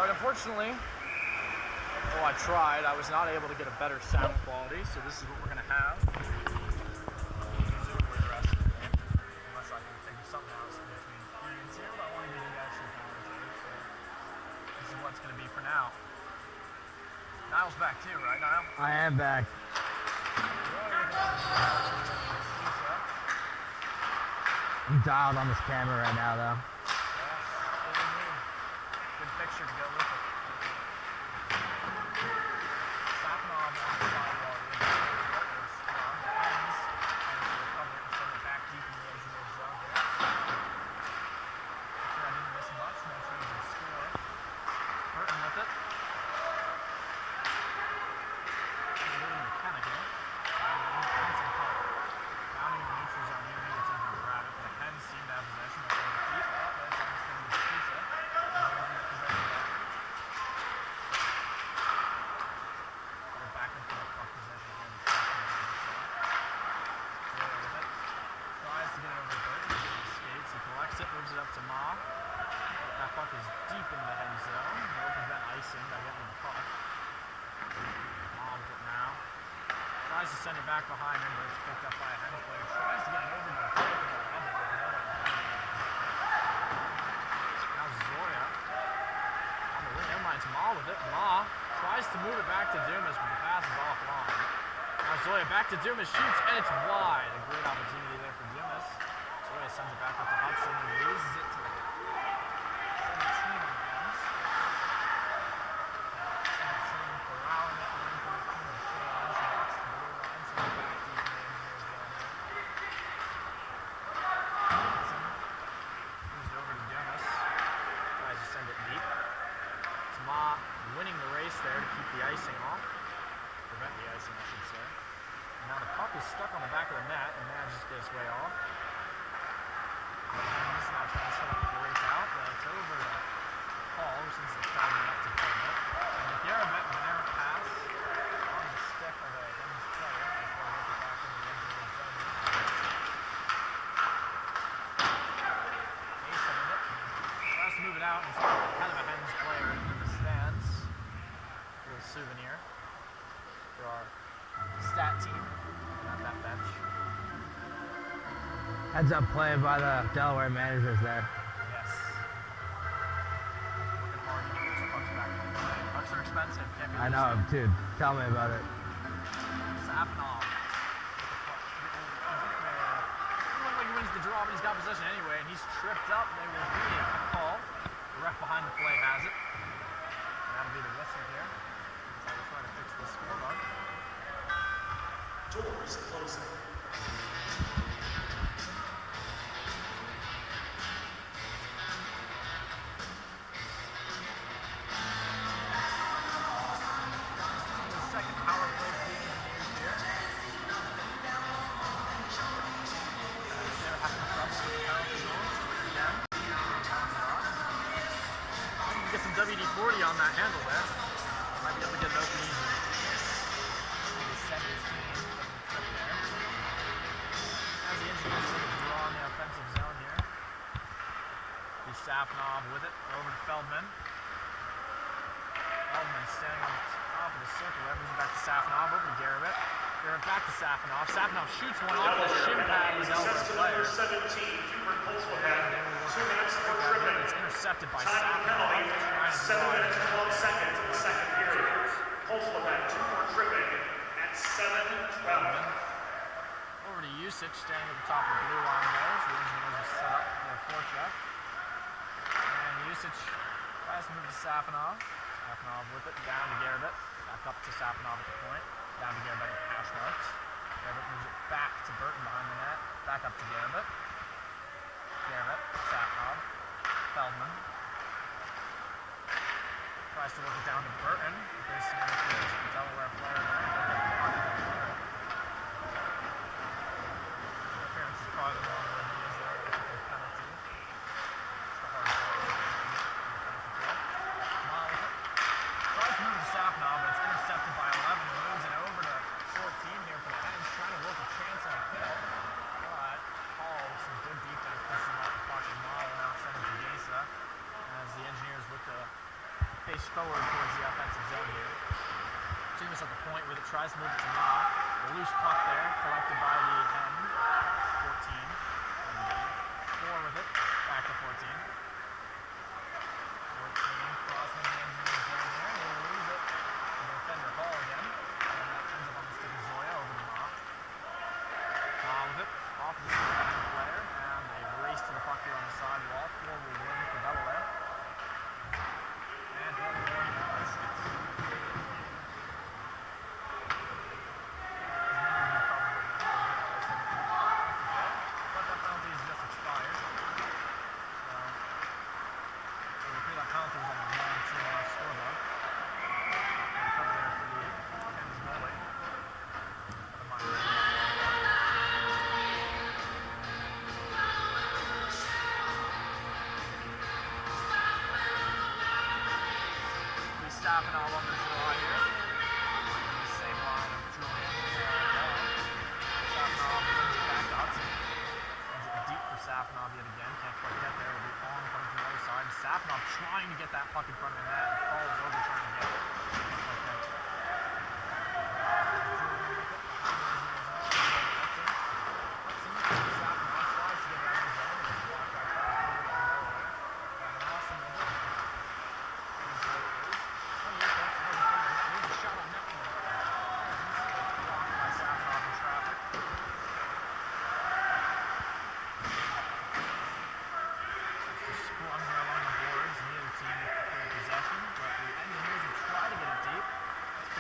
Unfortunately, well, I tried. I was not able to get a better sound quality, so this is what we're going to have. Presumably the rest of the game, unless I can think of something else in between periods here, but I want to give you guys some commentary, so this is what it's going to be for now. Niall's back too, right, Niall? I am back. I'm dialed on this camera right now, though. Good picture to go with it. Stop knob on the sidewall. What was on the ends, and to recover it and send it back deep in the edge of the zone there. Sure I didn't miss much. Make sure you can score. Burton with it. Really McKenna here. that puck is deep in the end zone. They'll prevent icing by getting the puck. Mom with it now. Tries to send it back behind him, but it's picked up by a Hens player. Tries to get it over to the puck. Now Zoya on the wing. Never mind, it's Ma with it. Ma tries to move it back to Dumas, but the pass is offline. Now Zoya back to Dumas, shoots, and it's wide. A great opportunity there for Dumas. Zoya sends it back up to Hudson and loses it to the 17 on the ends. 17 for allowing it, 9-14 to change. Next to blue line, sends it back deep in the engineer's zone here. Hudson moves it over to Dumas. Tries to send it deep. It's Ma winning the race there to keep the icing off. Prevent the icing, I should say. And now the puck is stuck on the back of the net and manages to get its way off. He's now trying to set up a break out, but it's over to Paul, since it's coming up to play it. And the Garabet and Venera pass on the stick of a Hens player before they get it back into the engineer's zone. Asa with it. Tries to move it out and it's kind of a Hens player in the stands. A little souvenir for our stat team at that bench. Heads up play by the Delaware managers there. Yes. Working hard to get those pucks back in the play. Pucks are expensive. Can't be I know, dude. Tell me about it. Safanov. It looks like he wins the draw, but he's got possession anyway, and he's tripped up. They will be a call. The ref behind the play has it. And that'll be the whistle here. So we'll try to fix the scoreboard. Doors closing. Second power play for the Engineers here. They're having trouble with the penalty goals again. I think you get some WD-40 on that handle there. Might be able to get it open easy. Maybe 17 for the trip there. As the Engineers sort of draw in the offensive zone here. The Safanov with it over to Feldman. Feldman standing on the top of the circle there, moves back to Safanov, over to Garabet. Garabet back to Safanov. Safanov shoots one off the shin pad of the Delaware player. 17, Hubert Polswabat, 2 minutes for tripping. It's intercepted by Time Safanov. penalty, 7 minutes and 12 seconds in the second period. Polswabat, 2 for tripping at 7:12. Over to Usage, standing at the top of the blue line there. So the Engineers are set up for their forecheck. And Usage tries to move to Safanov. Safanov with it, down to Garabet. Back up to Safanov at the point. Down to Garabet at hash marks. Garabet moves it back to Burton behind the net. Back up to Garabet. Garabet, Safanov, Feldman. Tries to work it down to Burton. There's some interference from the Delaware player there. Interference is probably the wrong word to use there. I think it's a penalty. It's the hard play. Tries to move to Safanov, but it's intercepted by 11. Moves it over to 14 here for the Hens, trying to work a chance on a kill. But Paul, with some good defense, pushing off the puck and Mall now sending to Gesa as the Engineers look to face forward towards the offensive zone here. Dumas at the point with it, tries to move it to Ma. A loose puck there, collected by the Hens. 14. 4 with it, back to 14. 14 crossing the Engineers zone there. They lose it to the defender Hall again. And that ends up on the stick of Zoya over to Ma. Ma with it, off the stick of the player. And they race to the puck here on the sidewall. 4 will win for Delaware. And Delaware wins it. But that penalty is just expired. So hit that puck in front of the net and falls over trying to get it.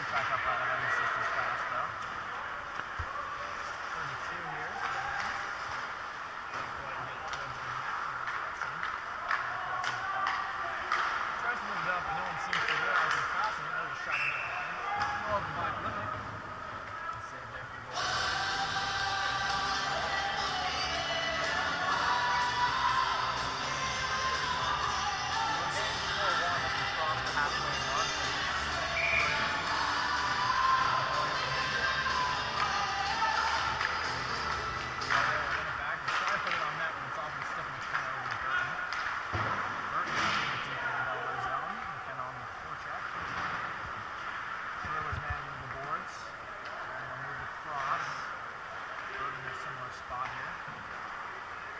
Back up out of that assistance fast though. 32 here. Tries to move it up, but no one seems to realize it's passing. There's a shot in the line. Oh, the back limit. Save there for goal. Across the halfway mark. Spot here.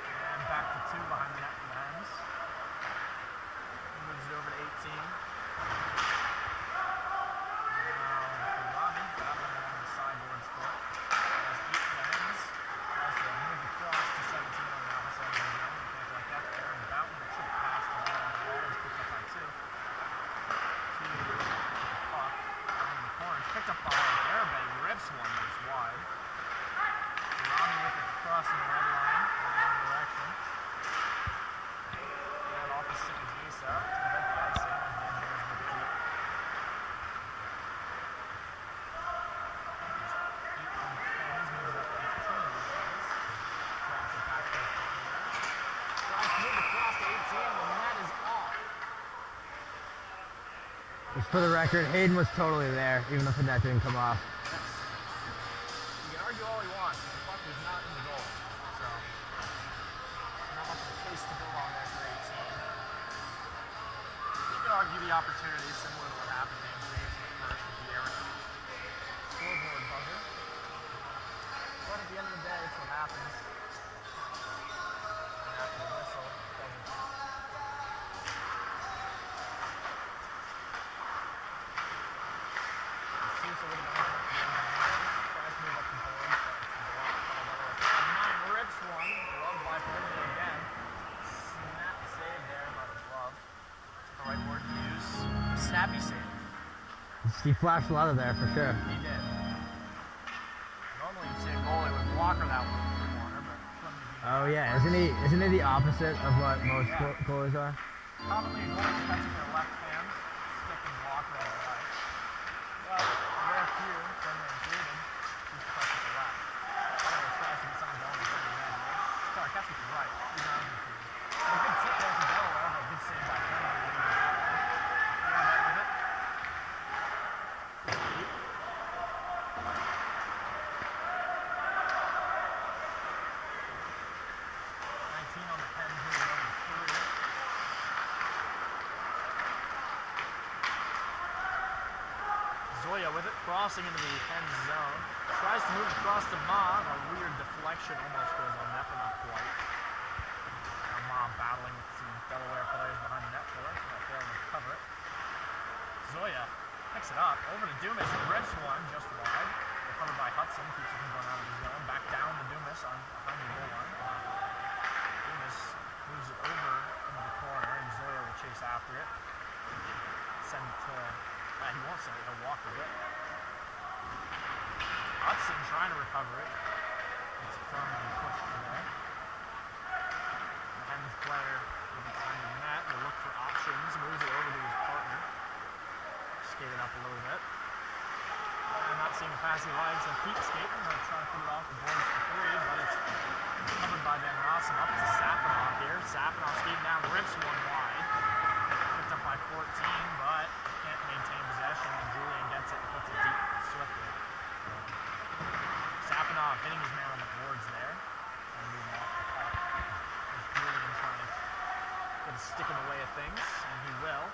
And back to 2 behind the net for the Hens. Moves it over to 18. Now Robbie battling along the sideboard split. Has 8 for the Hens. Tries to move across to 17 on the opposite end of the zone. Can't like that there. And Boughton, the trick pass to the wall is picked up by 2. 2 puck down in the corner. It's picked up by Garabay. Rips one, but it's wide. Robbie with it crossing the red line in the wrong direction. And off the stick of Gisa to prevent the icing as the engineers with the deep. Hens moves up 18. Drops it back to the front there. Tries to move across to 18. The net is off. Just for the record, Hayden was totally there, even if the net didn't come off. You can argue all you want. The puck was not in the goal. So, not much of a case to build on there for 18. You can argue the opportunity similar to what happened to Andrews in the first with the Eric scoreboard buzzer. But at the end of the day, it's what happens. And after the whistle, it doesn't count. Sousa would have gone for the tries to move up the board, but it's blocked by Delaware. 9 rips one, glove by Perimeter again. Snap save there by the glove. The right word to use. Snappy save. He flashed a lot of there for sure. He did. Normally you'd see a goalie would blocker that one in the corner, but couldn't be. Oh yeah, isn't he the opposite of what most goalies are? Commonly a goalie cuts with their left hand, stick and blocker on the right. Well, rare few, Finley included, choose to catch with the left. Taylor tries to get something going in front of the net here. Sorry, catch with the right. He's not included. A good tip there from Delaware, but a good save by Finley. Yeah, right with it. Deep. 19 on the pen here, over 3. Zoya with it, crossing into the Hens zone. Tries to move across to Ma. A weird deflection almost goes on net, but not quite. Now Ma battling with some Delaware players behind the net for it. Not failing to cover it. Zoya picks it up. Over to Dumas. Rips one just wide. Recovered by Hudson. Keeps it from going out of the zone. Back down to Dumas on behind the goal line. Dumas moves it over into the corner, and Zoya will chase after it. Send it to... he won't send it, he'll walk with it. Hudson trying to recover it. It's firmly pushed in there. The Hens player will be behind the net. Will look for options. Moves it over to his partner. Skated up a little bit. Not seeing a passing legs and keep skating. They're trying to put it off the boards for 3, but it's covered by Van Rossum. Up to Sapinoff here. Sapinoff skating down, rips one wide. Picked up by 14, but can't maintain possession, and Julian gets it and puts it deep swiftly. Sapinoff hitting his man on the boards there. And moving off the puck. Julian trying to get a stick in the way of things, and he will.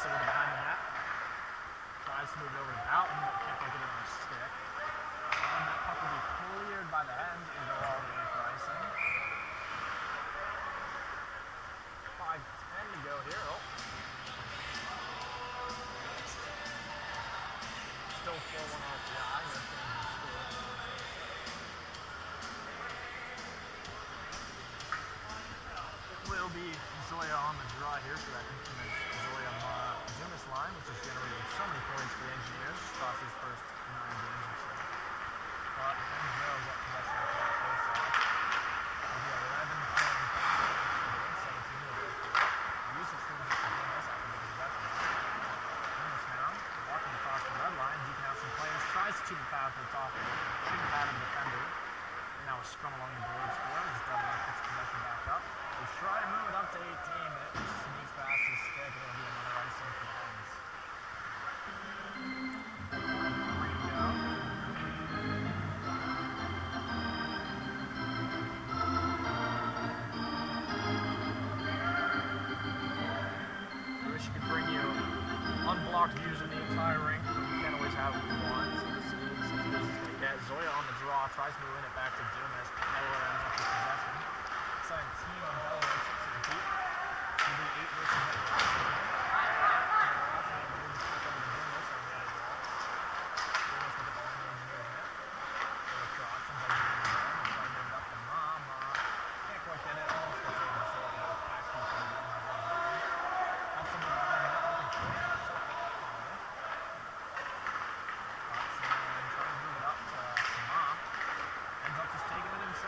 Gesa with it behind the net. Tries to move it over to Boughton, but can't quite get it on a stick. And that puck will be cleared by the end and go all the way for icing. 5:10 to go here. Oh. Still 4-1 RPI. No change in score. It will be Zoya on the draw here for that infamous Zoya Dumas line, which has generated so many points for the Engineers across his first 9 games or so. But Engineers got possession of that face off. It'll be 11 points. 17 to go. Usage finishes for Dumas after the possession. Dumas now, walking across the red line, deeping out some players, tries to cheat the foul for the top of it, shooting it out of the defender. And now a scrum along the boards for it as Delaware puts possession back up. They try to move it up to 18, but it sneaks past his stick, and it'll be another icing for the Hens. I wish you could bring you unblocked views of the entire rink, but you can't always have what you want, so this is as good as it's going to get. Zoya on the draw, tries to move it back to Dumas. Delaware ends up with possession. 17 on Delaware, chips it deep. It'll be 8 versus 8.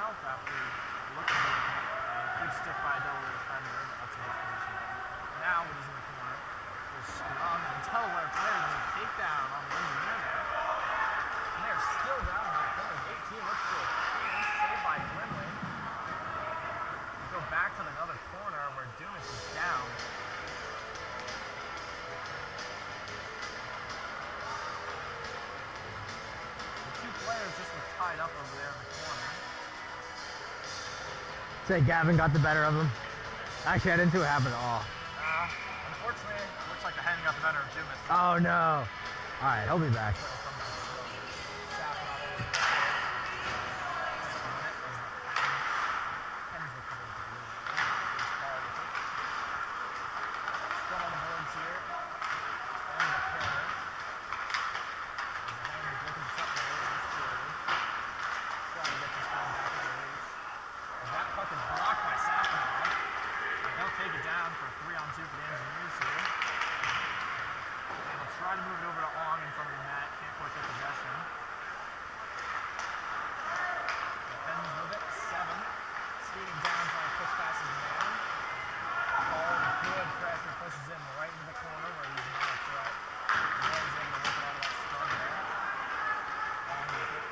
After looking at a good stick by a Delaware defender, but that's a good position. Now, when he's in the corner, will scrum, and Delaware players make a takedown on the Engineer there. And they're still down in the corner. 18 looks for a chance, saved by Quinlan. Go back to another corner where Dumas is down. The two players just were tied up over there in the corner. Say Gavin got the better of him. Actually, I didn't see what happened at all. Unfortunately, it looks like the Hen got the better of Dumas. Oh no. All right, he'll be back. Try to move it over to Ong in front of the net. Can't quite get possession. The Hens with it. 7. Skating down, trying to push past his man. All good pressure pushes him right into the corner where he's not a threat. He's able to work out of that scrum there. Ong with it.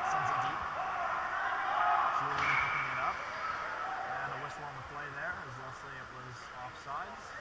Sends it deep. Julian picking it up. And a whistle on the play there, as they'll say it was offsides.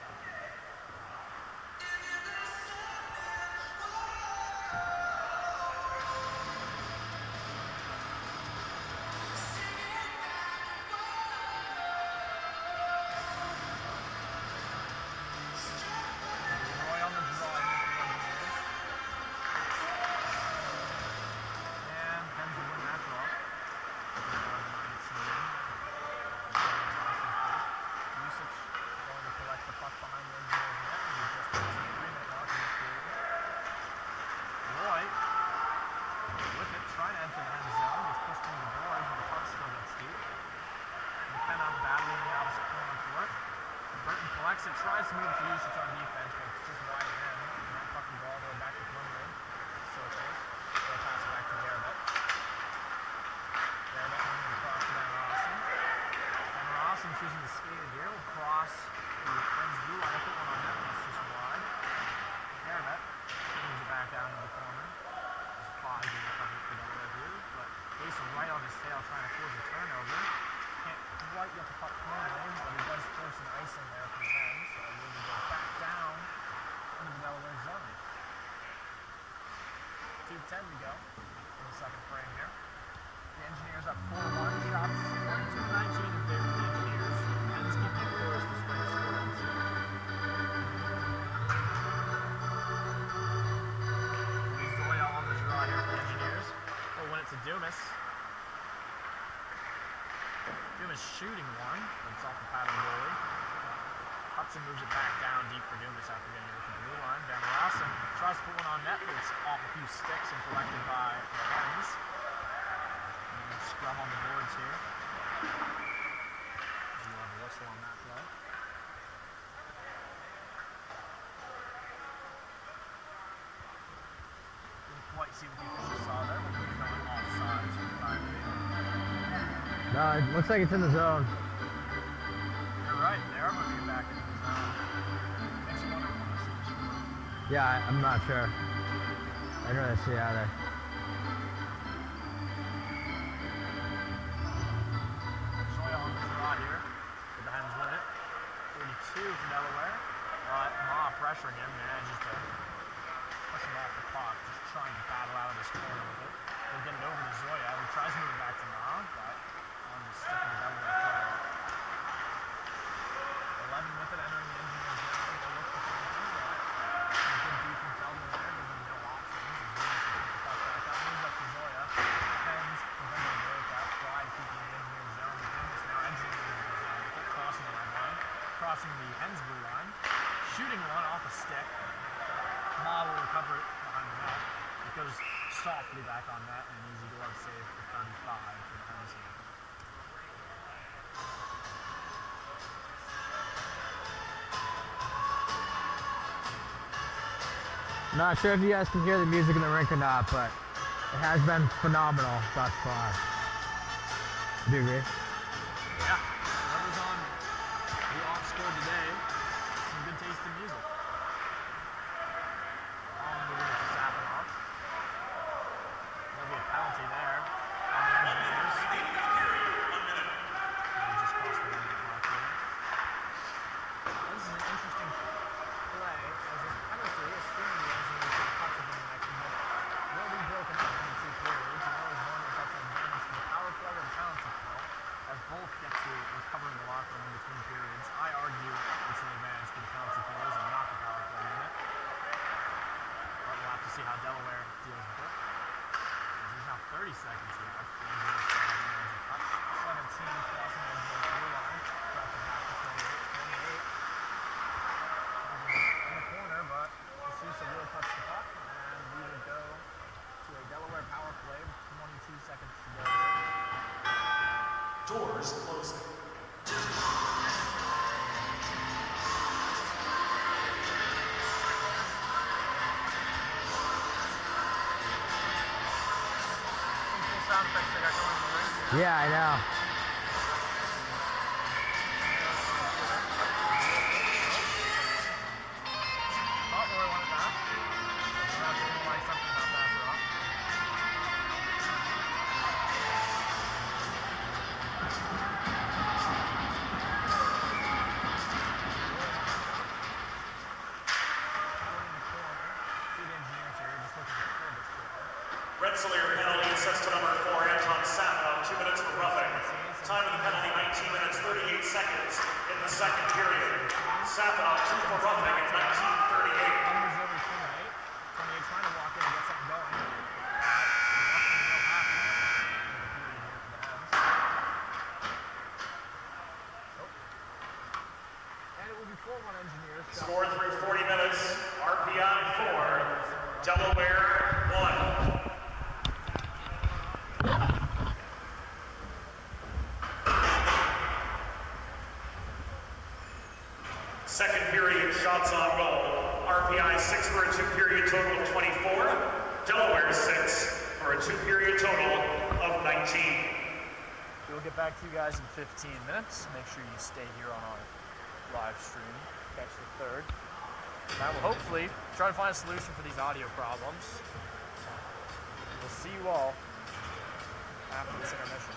Tries to move to usage on defense, but it's just wide of him. And that puck can go all the way back to Quinlan. Circles. They'll pass it back to Garrett. Garrett moving across to Van Rossum. Van Rossum choosing to skate it here. Will cross the Hens blue line. Put one on net, but it's just wide. Garrett moves it back down to the corner. There's 5 in the cover for Delaware here, but Jason right on his tail trying to force a turnover. Can't quite get the puck cleanly, but he does force an icing there for the Hens, so we're going to go back down into the Delaware zone. 2:10 to go in the second frame here. The Engineers up 4-1, shots 42-19 in favor of the Engineers. Hens keeping it close despite the scoring. cuts and moves it back down deep for Dumas after getting it with the blue line. Down to Lawson, tries to put one on net, but it's off a few sticks and collected by the Hens. And scrum on the boards here. You'll have a whistle on that play. Didn't quite see what the officials saw there, but we're going offside for the time being. No, it looks like it's in the zone. You're right, they are moving it back into the zone. Makes you wonder what this is for. Yeah, I'm not sure. I didn't really see either. Zoya on the draw here. But the Hens win it. 42 for Delaware. But Ma pressuring him, manages to push him off the puck, just trying to battle out of this corner with it. He'll get it over to Zoya, who tries to move it back to Ma, but on the stick of the Delaware player. 11 with it, entering the engineer's zone. They'll look for something, but a good beat from Feldman there, gives him no options. As Dumas will pick the puck back up, moves up to Zoya. Hens prevent the breakup, try to keep it in the engineer's zone. But Dumas now exiting the engineer's zone with it, crossing the red line, crossing the Hens blue line, shooting one off a stick. Ma will recover it behind the net. It goes softly back on net, and an easy glove save for 35 for the Hens here. Not sure if you guys can hear the music in the rink or not, but it has been phenomenal thus far. Do you agree? Yeah, whoever's on the off score today, some good taste in music. On the way to Sapinoff. There'll be a penalty there on the Engineers. They just crossed the 1 minute mark here. This is an interesting play, as this penalty, assuming the Engineers get a touch of in the next minute, will be broken up into 2 periods, and there is one that gets an advantage to the power play or the penalty kill, as both get to recover in the locker room in between periods. I argue it's an advantage to the penalty killers and not the power play unit. But we'll have to see how Delaware deals with it. As there's now 30 seconds left. The Engineers still have the man's touch. 17 crossing the Engineers blue line. Drops it back to 28. 28. In the corner, but D'Souza will touch the puck, and we will go to a Delaware power play with 22 seconds to go. Doors closing. Some cool sound effects they got going in the ring. Yeah, I know. Oh, Roy wanted that. Perhaps he didn't like something about that, bro. Rensselaer penalty assessed to number 4, Anton Sapinoff, 2 minutes for roughing. Time of the penalty, 19 minutes, 38 seconds in the second period. Sapinoff, 2 for roughing at 19:38. Numbers over 28. 28 trying to walk in and get something going. Nothing will happen. And it will be 4-1 Engineers. Scored through 40 minutes, RPI 4, Delaware 1. Second period, shots on goal. RPI 6 for a 2-period total of 24. Delaware 6 for a 2-period total of 19. We'll get back to you guys in 15 minutes. Make sure you stay here on our live stream. Catch the third. That will hopefully try to find a solution for these audio problems. We'll see you all after this intermission.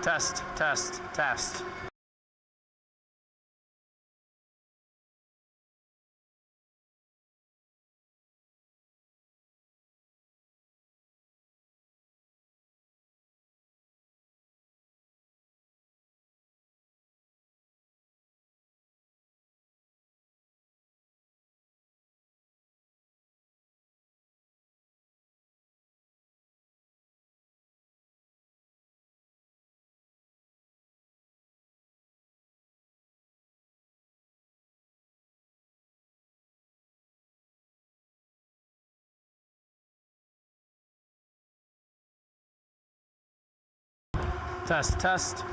Test, test, test. Test, test.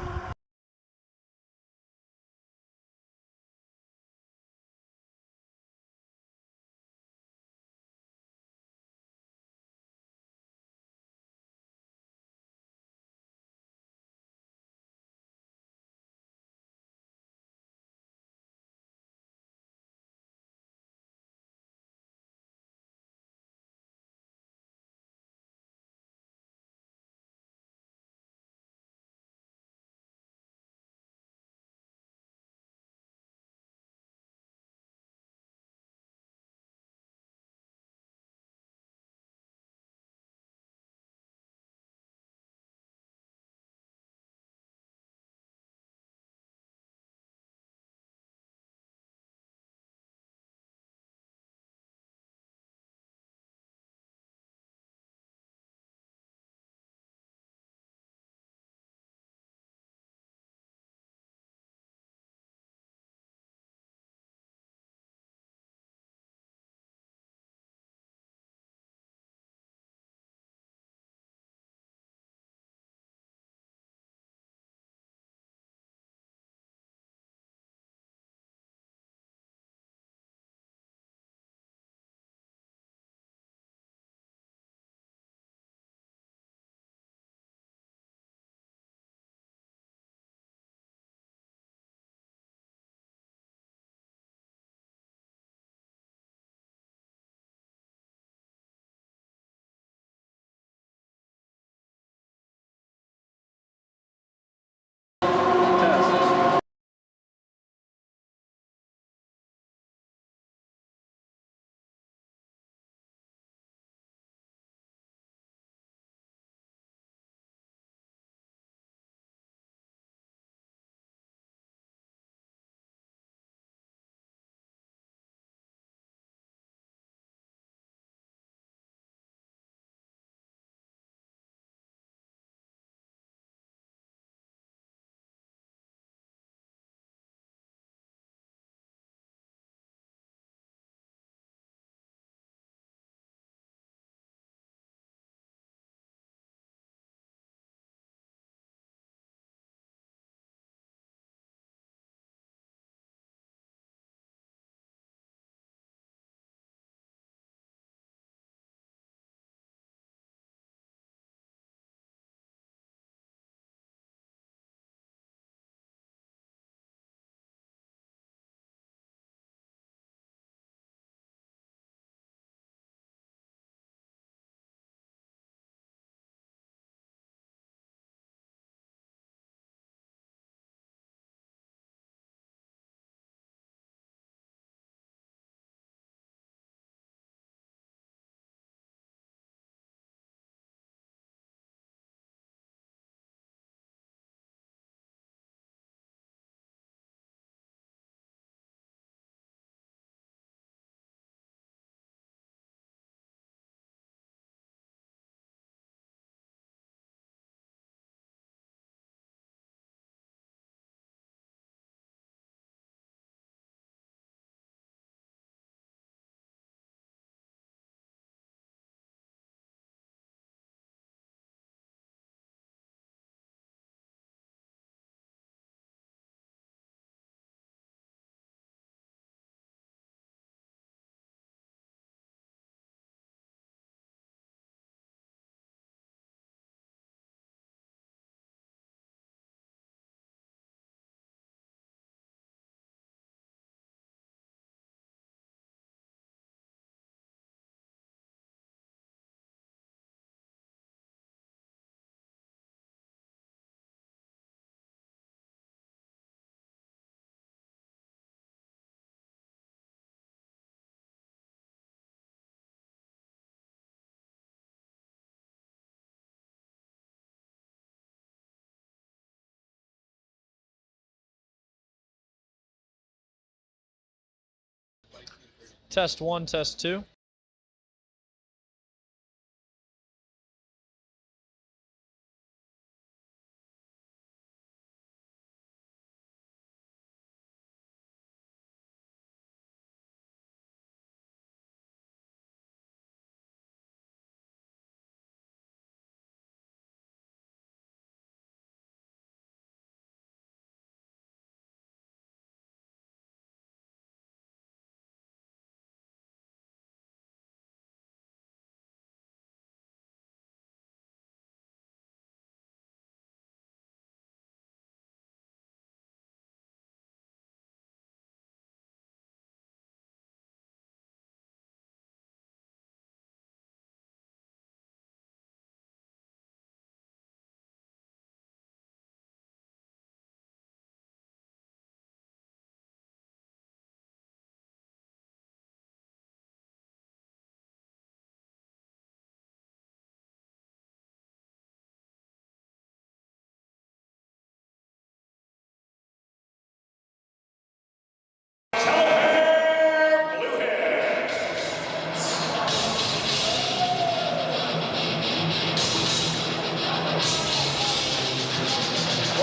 Test 1, test 2.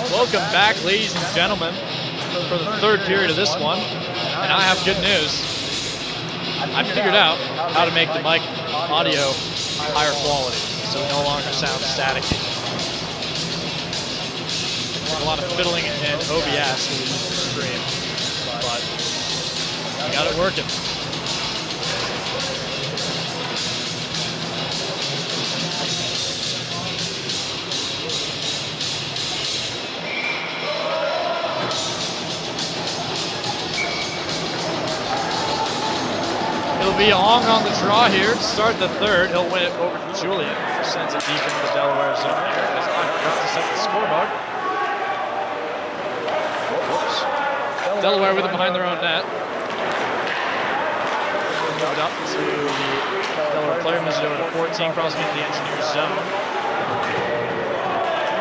Welcome back, ladies and gentlemen, for the third period of this one, and I have good news. I figured out how to make the mic audio higher quality, so it no longer sounds staticky. There's a lot of fiddling and OBS when we use the stream, but I got it working. It'll be Ong on the draw here to start the third. He'll win it over to Julian, who sends it deep into the Delaware zone here. As I forgot to set the scoreboard. Whoops. Delaware with it behind their own net. Moved up to the Delaware player, moves it over to 14, crossing into the Engineers zone.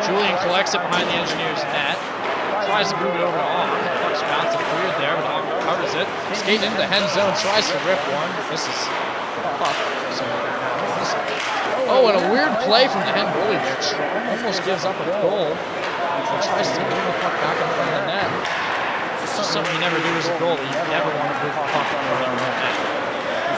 Julian collects it behind the Engineers net. Tries to move it over to Ong. Puck's bouncing cleared there, but Ong recovers it. Skating into the Hen zone, tries to rip one. This is puck. Oh, and a weird play from the Hen goalie there. Almost gives up a goal. He tries to move the puck back in front of the net. It's just something you never do as a goalie. You never want to move the puck in front of the net.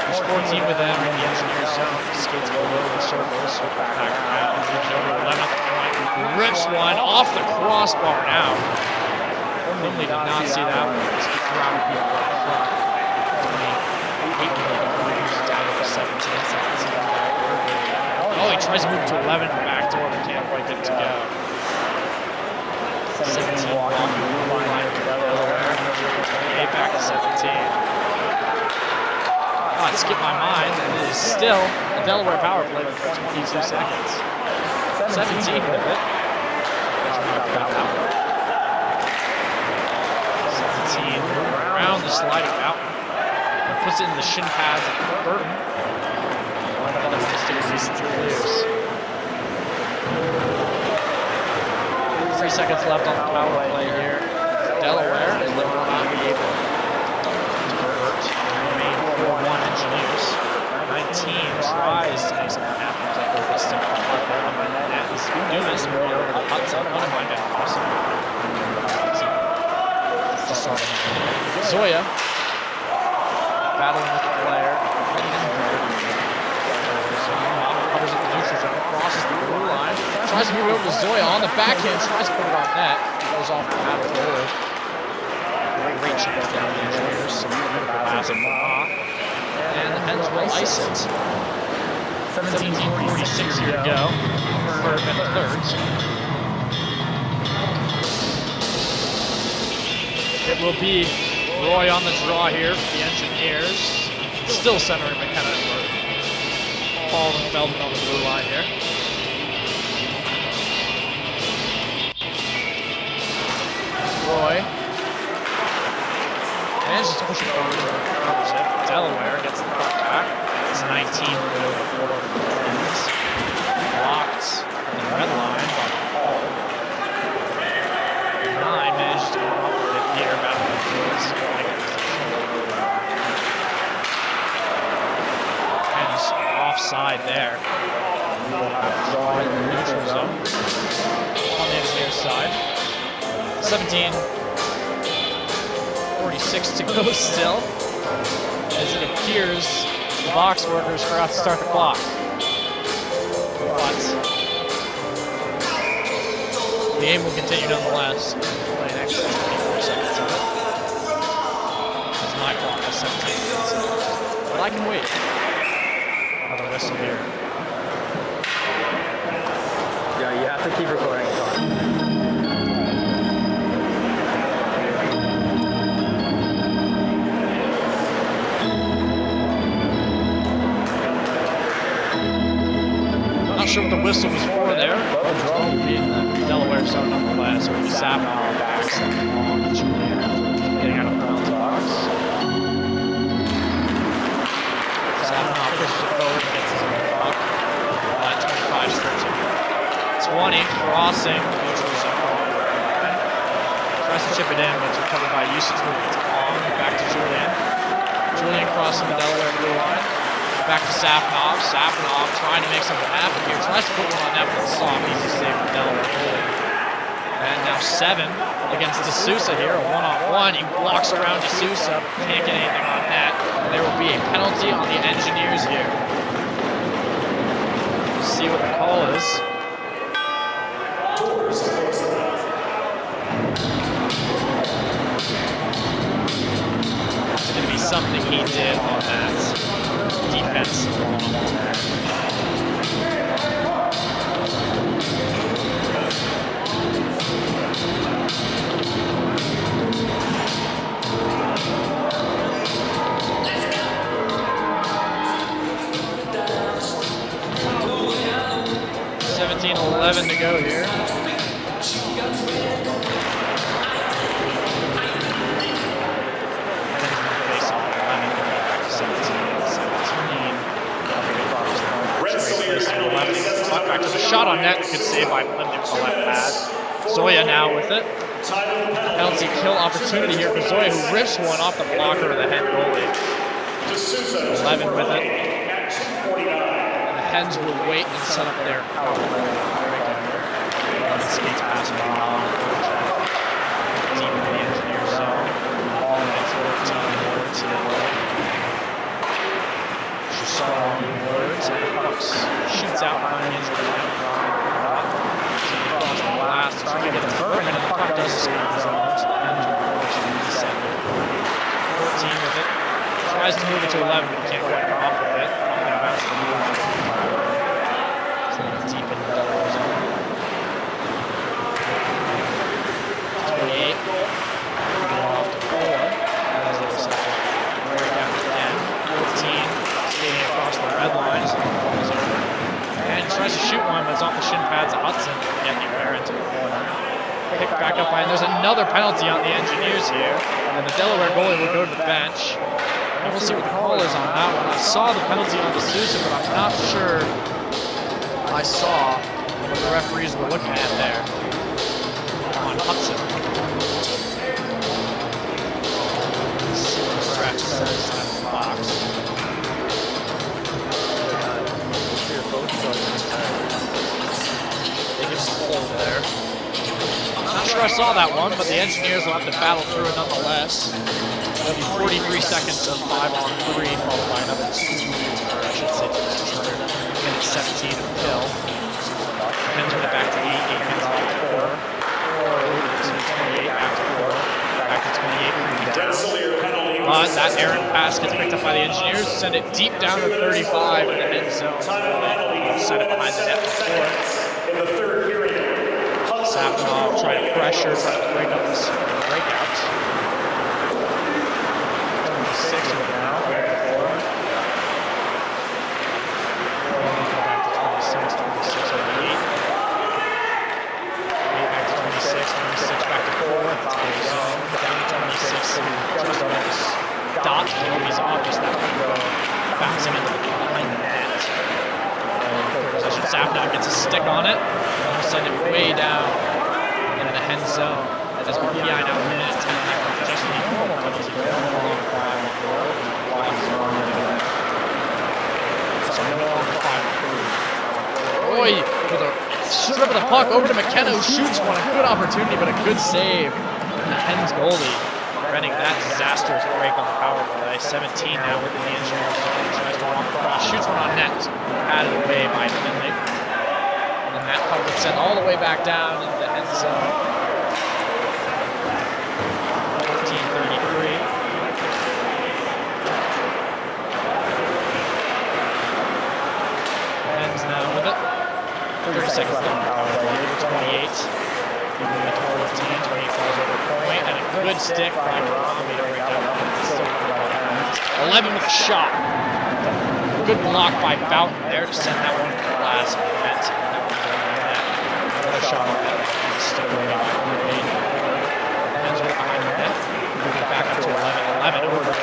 There's 14 with them in the Engineers zone. Skates below the circle, so back around. Moves it over 11 at the point. Rips one off the crossbar now. Normally did not see that one. Just grabbing people up front. 28 minutes down to 17 seconds. Oh, he tries to move to 11 back door, but can't quite get it to go. 17 walking the blue line to Delaware. 28 back to 17. Oh, it skipped my mind, and it is still a Delaware power play for 22 seconds. 17 with it. Around the sliding mountain. Puts it in the shin pads of Burton. And then clears. 3 seconds left on the power play here. Delaware, and they will not be able to convert. Remain 4-1 Engineers. 19 tries to make something happen. They stick the puck there behind the net. Dumas moving over to Hudson. Unwind down crossing. Zoya battling with the player. Covers at the neutral zone, crosses the blue line, tries to move it over to Zoya on the backhand, tries to put it on net, goes off the pad of goal. Great chance down the Engineers. Pass it off, and the Hens will ice it. 17:46 here to go. Third and the thirds. It will be Roy on the draw here for the Engineers. Still centering McKenna and Burton. Paul and Feldman on the blue line here. Roy manages to push it forward and covers it. Delaware gets the puck back. It's 19 over 4 minutes. Blocked on the red line by Paul. 9 manages to come up with it here. Battle neutral zone on the engineer's side. 17:46 to go still, as it appears the box workers forgot to start the clock. But the game will continue nonetheless. Play an extra 24 seconds of it. As my clock has 17 seconds. But I can wait. Another whistle here. Yeah, you have to keep recording. Not sure what the whistle was for there. Being the Delaware zone nonetheless. It was Savinoff backs on Julian getting out of the penalty box. Savinoff pushes it forward and gets his own puck. 25 strips him. 20 crossing. Neutral zone. Tries to chip it in, but it's recovered by Usage. It's on. Back to Julian. Julian crossing the Delaware blue line. Back to Safanov. Safanov trying to make something happen here. Tries to put one on net, but it's soft. Easy save for Delaware goalie. And now 7 against D'Souza here. A one-on-one. He walks around D'Souza, but can't get anything on net. And there will be a penalty on the Engineers here. We'll see what the call is. It's going to be something he did on that defense. 17:11 to go here. Back to the shot on net. Good save by Plimnik for the left pad. Zoya now with it. Penalty kill opportunity here for Zoya, who rips one off the blocker of the Hen goalie. 11 with it. And the Hens will wait and set up their power play. And skates past him. Deep in the Engineer zone. Ball gets 14 boards. Strong words and pucks shoots out behind the Engineer. Across the blast, trying to get a burn, and the puck does escape the zone. So the Hens will fortunately set it. 14 with it. Tries to move it to 11, but can't quite come up with it. Puck and bounce to the move. Deep in the Delaware zone. 28. Off to 4. As they were set to break down to 10. 14. Skating across the red line as the ball is over. And tries to shoot one, but it's off the shin pads of Hudson. Get anywhere into the corner. Picked back up by, and there's another penalty on the Engineers here. And the Delaware goalie will go to the bench. And we'll see what the call is on that one. I saw the penalty on D'Souza, but I'm not sure I saw what the referees were looking at there on Hudson. Let's see what the ref says at the box. They give us a hold there. Not sure I saw that one, but the Engineers will have to battle through it nonetheless. It'll be 43 seconds of 5-on-3, followed by another 2 minutes, or I should say 2 minutes, another minute 17 of kill. Hens win it back to 8, 8 minutes off 4. 28 back to 4. Back to 28. But that errant pass gets picked up by the Engineers, send it deep down to 35 in the end zone. Set it behind the net for 4. Safanov trying to pressure, trying to break up this breakout. 26 right now, back to 4. Back to 26, 26 over 8. 8 back to 26, 26 back to 4. Down to 26. Just on this dot kill, he's obvious that would go bouncing into behind the net. Possession, Safanov gets a stick on it. And we'll send it way down into the Hen zone. As RPI now a minute 10 left. Just the normal penalty. So no longer 5-3. Roy with a strip of the puck over to McKenna, who shoots one. A good opportunity, but a good save. And the Hens goalie preventing that disastrous break on the power play. 17 now within the Engineers zone. Tries to walk across, shoots one on net. Patted away by Finley. And then that puck gets sent all the way back down into the Hens zone. 14:33. Hens now with it. 30 seconds left on the power play. 28. Moving at 14. 28 falls over the point. And a good stick by Karami to break that one. 11 with a shot. Good block by Boughton there to send that one to the last net. That one's over the net. Another shot on that. Still waiting by Reed. Hens right behind the net. Moving back up to 11. 11 over to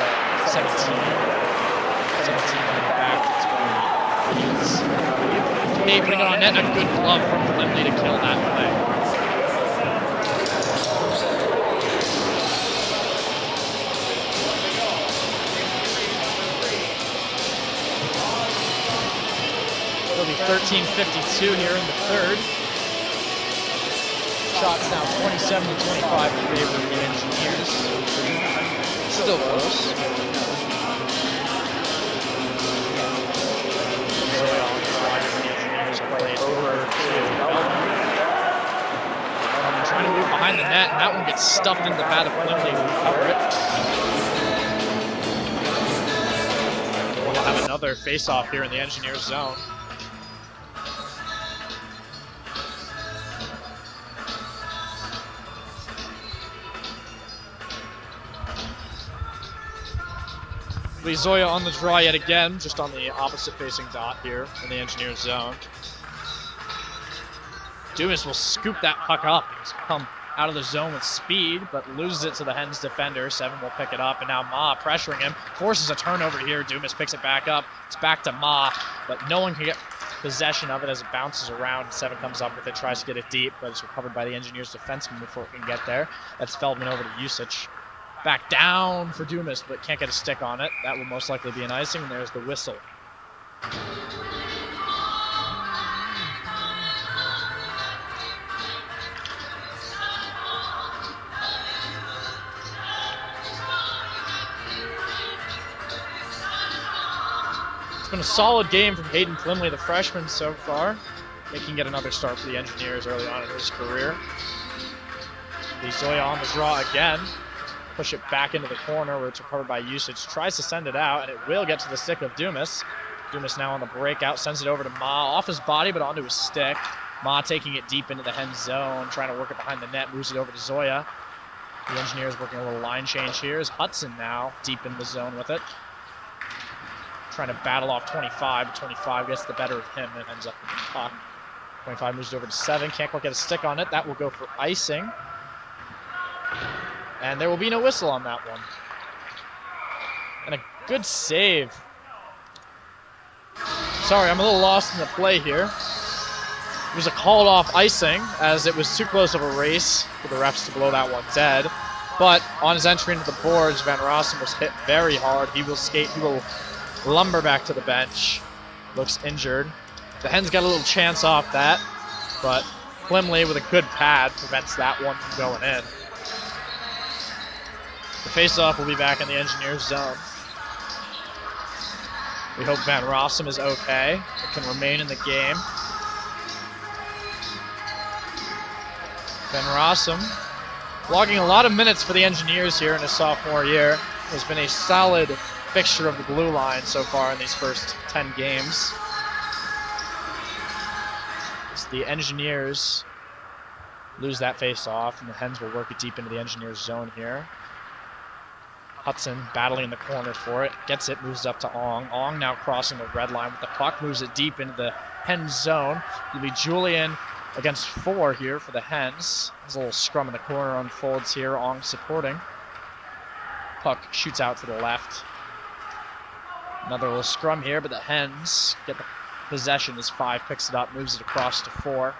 17. 17 coming back to 20. Hey, putting it on net. A good glove from Limley to kill that play. It'll be 13:52 here in the third. Shots now 27-25 in favor of the Engineers. Still close. Zoya on the side of the Engineers played over to Belmont. Trying to move behind the net, and that one gets stuffed into the bat of Flimley, who will cover it. We'll have another face-off here in the Engineers zone. Zoya on the draw yet again, just on the opposite facing dot here in the Engineers zone. Dumas will scoop that puck up. He's come out of the zone with speed, but loses it to the Hens defender. 7 will pick it up, and now Ma pressuring him. Forces a turnover here. Dumas picks it back up. It's back to Ma, but no one can get possession of it as it bounces around. 7 comes up with it, tries to get it deep, but it's recovered by the Engineers defenseman before it can get there. That's Feldman over to Usich. Back down for Dumas, but can't get a stick on it. That will most likely be an icing, and there's the whistle. It's been a solid game from Hayden Flimley, the freshman, so far. Making yet another start for the Engineers early on in his career. Zoya on the draw again. Push it back into the corner where it's recovered by Usage. Tries to send it out, and it will get to the stick of Dumas. Dumas now on the breakout, sends it over to Ma. Off his body, but onto his stick. Ma taking it deep into the Hens zone, trying to work it behind the net, moves it over to Zoya. The Engineers working a little line change here. Is Hudson now deep in the zone with it. Trying to battle off 25. 25 gets the better of him and ends up in the puck. 25 moves it over to 7. Can't quite get a stick on it. That will go for icing. And there will be no whistle on that one. And a good save. Sorry, I'm a little lost in the play here. It was a called off icing, as it was too close of a race for the refs to blow that one dead. But on his entry into the boards, Van Rossum was hit very hard. He will skate, he will lumber back to the bench. Looks injured. The Hens got a little chance off that, but Flimley with a good pad prevents that one from going in. The face-off will be back in the Engineers zone. We hope Van Rossum is okay. It can remain in the game. Van Rossum logging a lot of minutes for the Engineers here in his sophomore year. Has been a solid fixture of the blue line so far in these first 10 games. As the Engineers lose that face-off, and the Hens will work it deep into the Engineers zone here. Hudson battling in the corner for it, gets it, moves up to Ong. Ong now crossing the red line with the puck, moves it deep into the Hens zone. It'll be Julian against 4 here for the Hens. There's a little scrum in the corner unfolds here, Ong supporting. Puck shoots out to the left. Another little scrum here, but the Hens get the possession as 5 picks it up, moves it across to 4.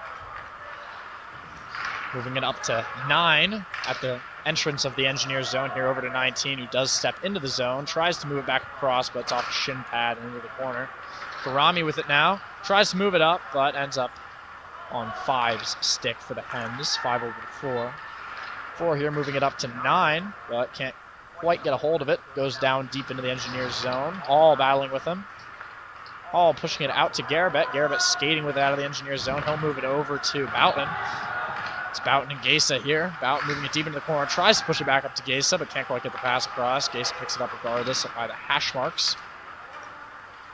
Moving it up to 9 at the entrance of the Engineers zone here over to 19, who does step into the zone, tries to move it back across, but it's off a shin pad and into the corner. Karami with it now, tries to move it up, but ends up on 5's stick for the Hens. 5 over to 4. 4 here, moving it up to 9, but can't quite get a hold of it. Goes down deep into the Engineers zone. Hall battling with him. Hall pushing it out to Garabet. Garabet skating with it out of the Engineers zone. He'll move it over to Boughton. It's Boughton and Gesa here. Boughton moving it deep into the corner. Tries to push it back up to Gesa, but can't quite get the pass across. Gesa picks it up regardless by the hash marks.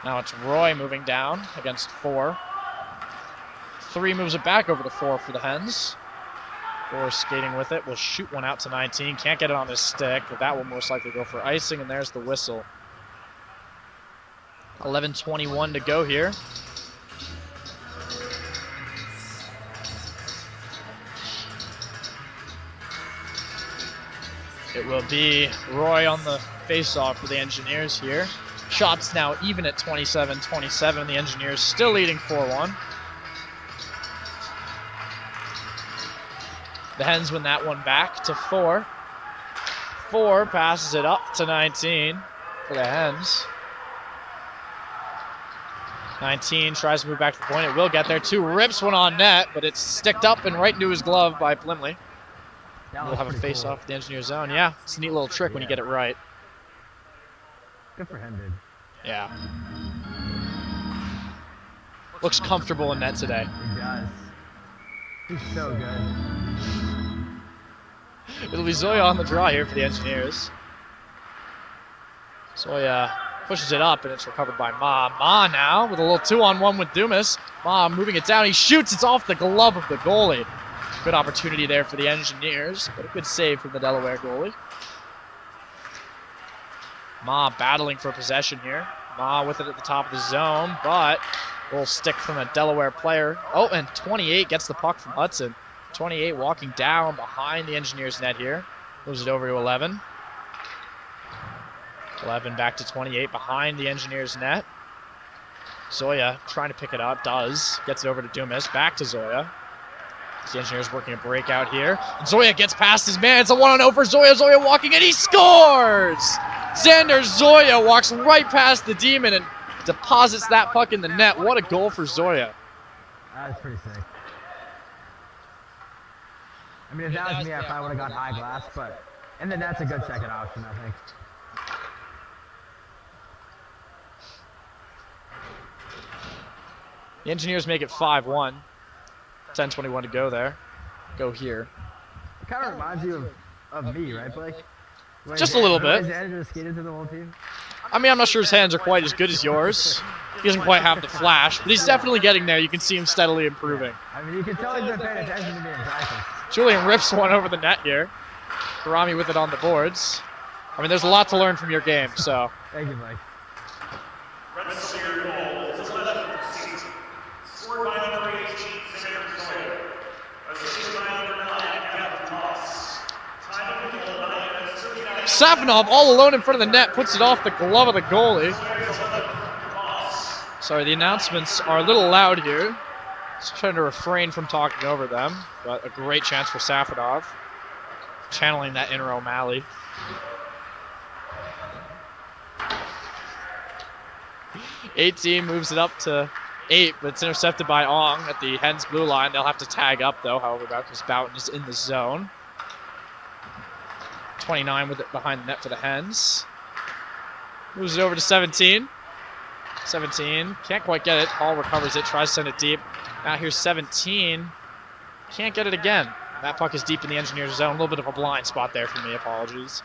Now it's Roy moving down against 4. 3 moves it back over to 4 for the Hens. 4 skating with it. Will shoot one out to 19. Can't get it on his stick, but that will most likely go for icing, and there's the whistle. 11:21 to go here. It will be Roy on the face-off for the Engineers here. Shots now even at 27-27. The Engineers still leading 4-1. The Hens win that one back to 4. 4 passes it up to 19 for the Hens. 19 tries to move back to the point. It will get there. 2 rips one on net, but it's sticked up and right into his glove by Plimley. We'll have a face-off at the Engineer zone. Yeah, it's a neat little trick when you get it right. Good for him, dude. Yeah. Looks comfortable in net today. He does. He's so good. It'll be Zoya on the draw here for the Engineers. Zoya pushes it up, and it's recovered by Ma. Ma now with a little 2-on-1 with Dumas. Ma moving it down. He shoots. It's off the glove of the goalie. Good opportunity there for the Engineers, but a good save from the Delaware goalie. Ma battling for possession here. Ma with it at the top of the zone, but a little stick from a Delaware player. Oh, and 28 gets the puck from Hudson. 28 walking down behind the Engineers net here. Moves it over to 11. 11 back to 28 behind the Engineers net. Zoya trying to pick it up, does. Gets it over to Dumas, back to Zoya. The Engineers working a breakout here. And Zoya gets past his man. It's a 1-on-0 for Zoya. Zoya walking, and he scores! Xander Zoya walks right past the Demon and deposits that puck in the net. What a goal for Zoya. That was pretty sick. I mean, if that was me, I probably would have gone high glass, but and then that's a good second option, I think. The Engineers make it 5-1. 10:21 to go there. Go here. It kind of reminds you of me, right, Blake? Just a little bit. His hands just skated to the whole team. I mean, I'm not sure his hands are quite as good as yours. He doesn't quite have the flash, but he's definitely getting there. You can see him steadily improving. I mean, you can tell he's been paying attention to me in practice. Julian rips one over the net here. Karami with it on the boards. I mean, there's a lot to learn from your game, so. Thank you, Blake. Red Sawyer goal is his 11th of the season. Scored by number 18, Xander Sawyer. Assisted by number 9, Captain Moss. Time of the goal, 9 minutes, 39 seconds. Safanov all alone in front of the net puts it off the glove of the goalie. Sorry, the announcements are a little loud here. Just trying to refrain from talking over them, but a great chance for Safanov. Channeling that inner O'Malley. '18 moves it up to 8, but it's intercepted by Ong at the Hens blue line. They'll have to tag up though, however, because Boughton is in the zone. 29 with it behind the net for the Hens. Moves it over to 17. 17, can't quite get it. Hall recovers it, tries to send it deep. Now here's 17. Can't get it again. That puck is deep in the Engineers zone. A little bit of a blind spot there for me, apologies.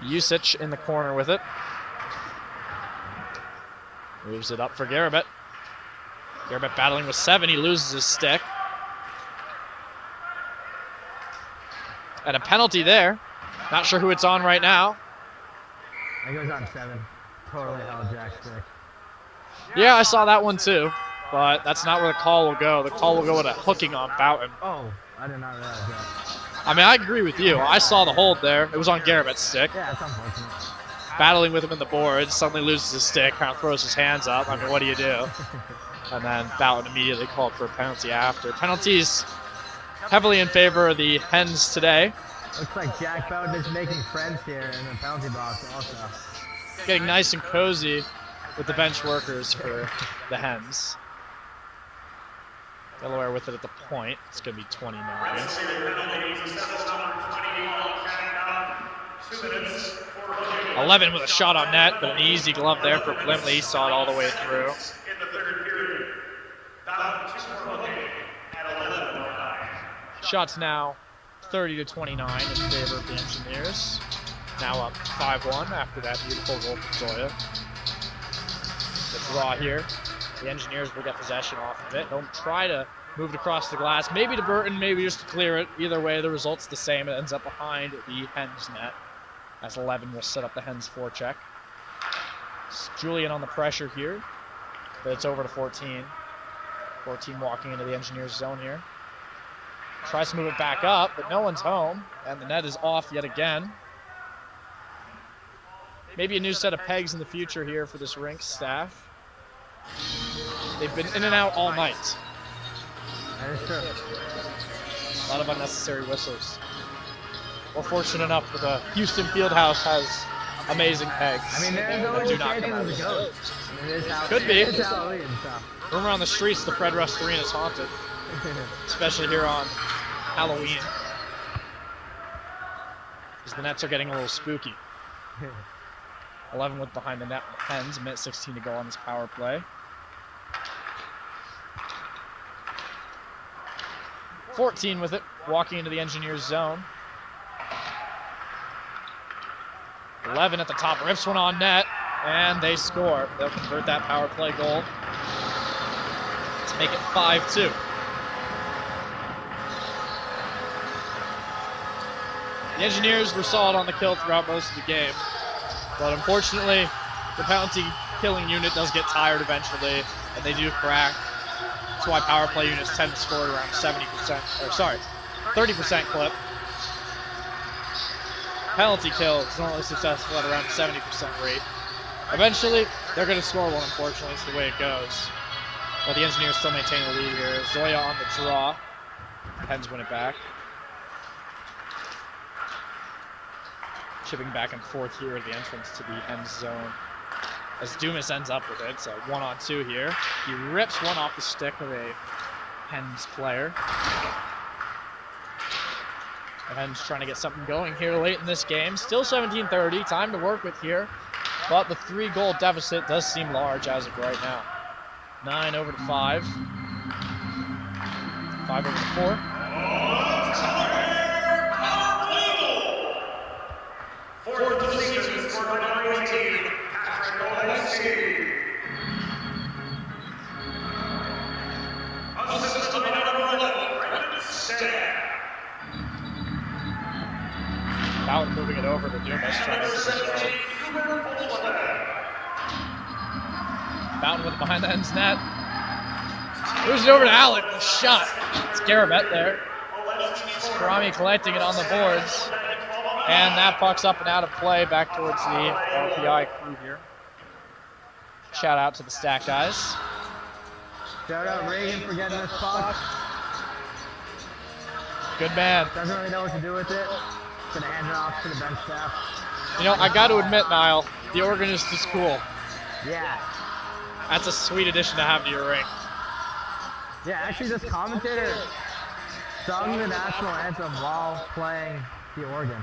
Usich in the corner with it. Moves it up for Garabet. Garabet battling with 7, he loses his stick. And a penalty there. Not sure who it's on right now. I think it was on 7. Totally held Jack's stick. Yeah, I saw that one too, but that's not where the call will go. The call will go with a hooking on Boughton. Oh, I did not realize that. I mean, I agree with you. I saw the hold there. It was on Garabet's stick. Yeah, it's unfortunate. Battling with him in the boards, suddenly loses his stick, kind of throws his hands up. I mean, what do you do? And then Boughton immediately called for a penalty after. Penalties heavily in favor of the Hens today. Looks like Jack Boughton is making friends here in the penalty box also. Getting nice and cozy with the bench workers for the Hens. Delaware with it at the point. It's going to be 29. 11 with a shot on net, but an easy glove there for Blimley. He saw it all the way through. Shots now 30-29 in favor of the Engineers. Now up 5-1 after that beautiful goal from Zoya. The draw here. The Engineers will get possession off of it. They'll try to move it across the glass, maybe to Burton, maybe just to clear it. Either way, the result's the same. It ends up behind the Hens net, as 11 will set up the Hens forecheck. It's Julian on the pressure here, but it's over to 14. 14 walking into the Engineers zone here. Tries to move it back up, but no one's home, and the net is off yet again. Maybe a new set of pegs in the future here for this rink staff. They've been in and out all night. That is true. A lot of unnecessary whistles. We're fortunate enough that the Houston Fieldhouse has amazing pegs. I mean, there's that always do a not chance come it out was of a the ghost. I mean, Could be. It's Halloween, so. Rumor on the streets, the Fred Rust Arena is haunted, especially here on Halloween, because the nets are getting a little spooky. 11 with behind the net with the Hens, a minute 16 to go on this power play. 14 with it, walking into the Engineers zone. 11 at the top, rips one on net, and they score. They'll convert that power play goal to make it 5-2. The Engineers were solid on the kill throughout most of the game, but unfortunately, the penalty killing unit does get tired eventually, and they do crack. That's why power play units tend to score at around 30% clip. Penalty kill is only successful at around 70% rate. Eventually, they're going to score one, unfortunately. It's the way it goes. But the Engineers still maintain the lead here. Zoya on the draw. Hens win it back. Chipping back and forth here at the entrance to the Hens zone. As Dumas ends up with it, so 1-on-2 here. He rips one off the stick of a Hens player. The Hens trying to get something going here late in this game. Still 17-30, time to work with here. But the 3-goal deficit does seem large as of right now. 9 over to 5. 5 over to 4. For the season, scored by number 18, Patrick. Assisted by number 11, Brendan Stan. Bowden moving it over to Dumas, trying to control. Bowden with it behind the Hens net. Moves it over to Alec with a shot. It's Garabet there. Karami collecting it on the boards. And that puck's up and out of play back towards the RPI crew here. Shout out to the Stack guys. Shout out Reagan for getting this puck. Good man. Doesn't really know what to do with it. Gonna hand it off to the bench staff. You know, I got to admit, Niall, the organist is cool. Yeah. That's a sweet addition to have to your ring. Yeah, actually this commentator sung the national anthem while playing the organ.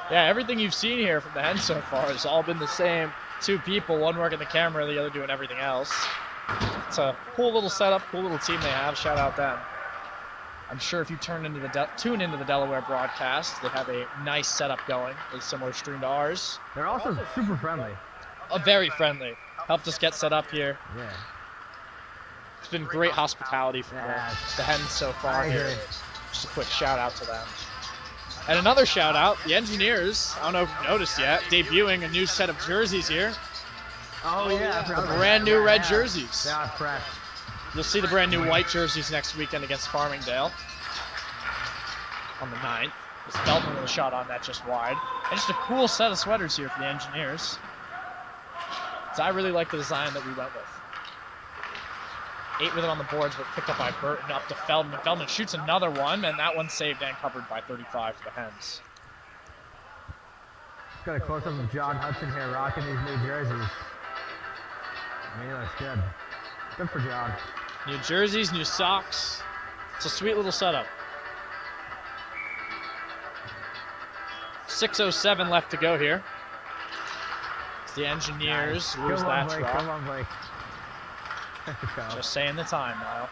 Yeah, everything you've seen here from the Hens so far has all been the same. 2 people, one working the camera, the other doing everything else. It's a cool little setup, cool little team they have. Shout out them. I'm sure if you tune into the Delaware broadcast, they have a nice setup going. It's a similar stream to ours. They're also super friendly. Very friendly. Helped us get set up here. Yeah. It's been great hospitality from the Hens so far here. Just a quick shout out to them. And another shout out, the Engineers, I don't know if you've noticed yet, debuting a new set of jerseys here. Oh yeah. The brand new red jerseys. They are fresh. You'll see the brand new white jerseys next weekend against Farmingdale on the 9th. This Belton with a shot on that just wide. And just a cool set of sweaters here for the Engineers. So I really like the design that we went with. 8 with it on the boards, but picked up by Burton up to Feldman. Feldman shoots another one, and that one's saved and covered by 35 for the Hens. Got a close-up of John Hudson here rocking these new jerseys. I mean, he looks good. Good for John. New jerseys, new socks. It's a sweet little setup. 6:07 left to go here. The Engineers lose Come on, that Blake. draw. Come on, Blake. Just saying the time now.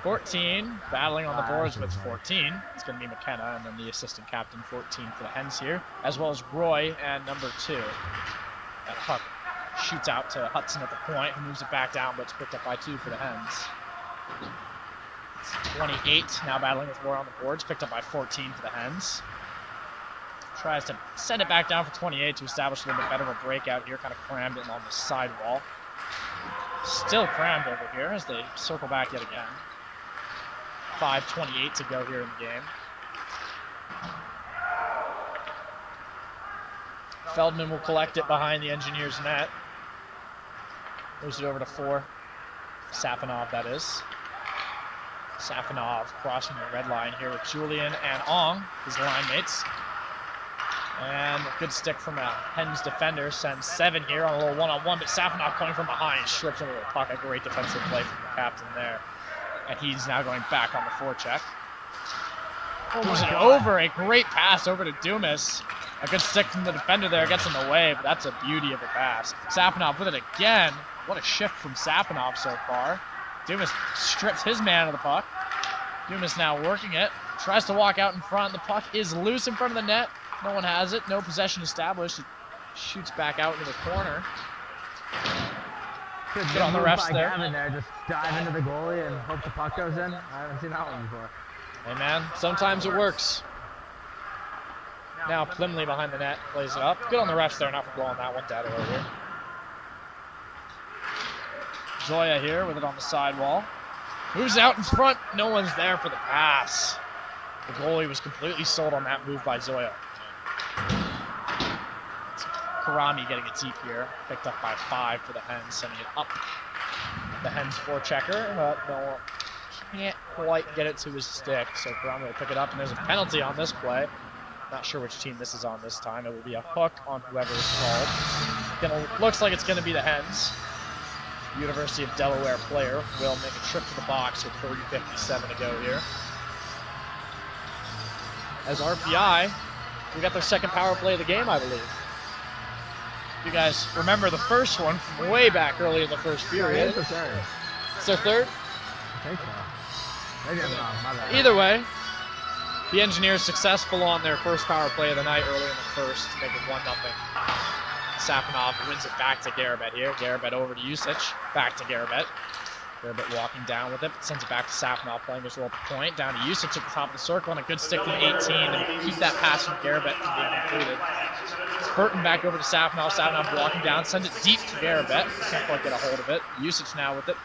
14, battling on the boards with 14. It's going to be McKenna, and then the assistant captain, 14 for the Hens here, as well as Roy and number 2. That puck shoots out to Hudson at the point, who moves it back down, but it's picked up by 2 for the Hens. It's 28, now battling with Roy on the boards, picked up by 14 for the Hens. Tries to send it back down for 28 to establish a little bit better of a breakout here, kind of crammed in on the sidewall. Still crammed over here as they circle back yet again. 5:28 to go here in the game. Feldman will collect it behind the Engineers' net. Moves it over to 4. Safanov, that is. Safanov crossing the red line here with Julian and Ong, his line mates. And a good stick from a Hens defender sends 7 here on a little one-on-one, but Safanov coming from behind strips into the puck. A great defensive play from the captain there. And he's now going back on the forecheck. Moves it over, a great pass over to Dumas. A good stick from the defender there, gets in the way, but that's a beauty of a pass. Safanov with it again. What a shift from Safanov so far. Dumas strips his man of the puck. Dumas now working it. Tries to walk out in front. The puck is loose in front of the net. No one has it. No possession established. It shoots back out into the corner. Good on the refs there. Gavin there. Just dive into the goalie and hope the puck goes in. I haven't seen that one before. Hey man, sometimes it works. Now Plymley behind the net plays it up. Good on the refs there, not for blowing that one dead earlier. Zoya here with it on the sidewall. Moves out in front. No one's there for the pass. The goalie was completely sold on that move by Zoya. It's Karami getting it deep here. Picked up by 5 for the Hens, sending it up the Hens forechecker, but no, can't quite get it to his stick. So Karami will pick it up, and there's a penalty on this play. Not sure which team this is on this time. It will be a hook on whoever is called. Looks like it's going to be the Hens. University of Delaware player will make a trip to the box with 30:57 to go here. As RPI, we got their second power play of the game, I believe. You guys remember the first one from way back early in the first period. It's the third. It's their third? I think so. Maybe I'm wrong. My bad. Either way, the Engineers successful on their first power play of the night early in the first to make it 1-0. Safanov wins it back to Garabet here. Garabet over to Usich. Back to Garabet. Garabet walking down with it, but sends it back to Safanov playing his role at the point. Down to Usich at the top of the circle, and a good stick from 18 to keep that pass from Garabet from being completed. Burton back over to Safanov. Safanov walking down, sends it deep to Garabet. Can't quite get a hold of it. Usich now with it.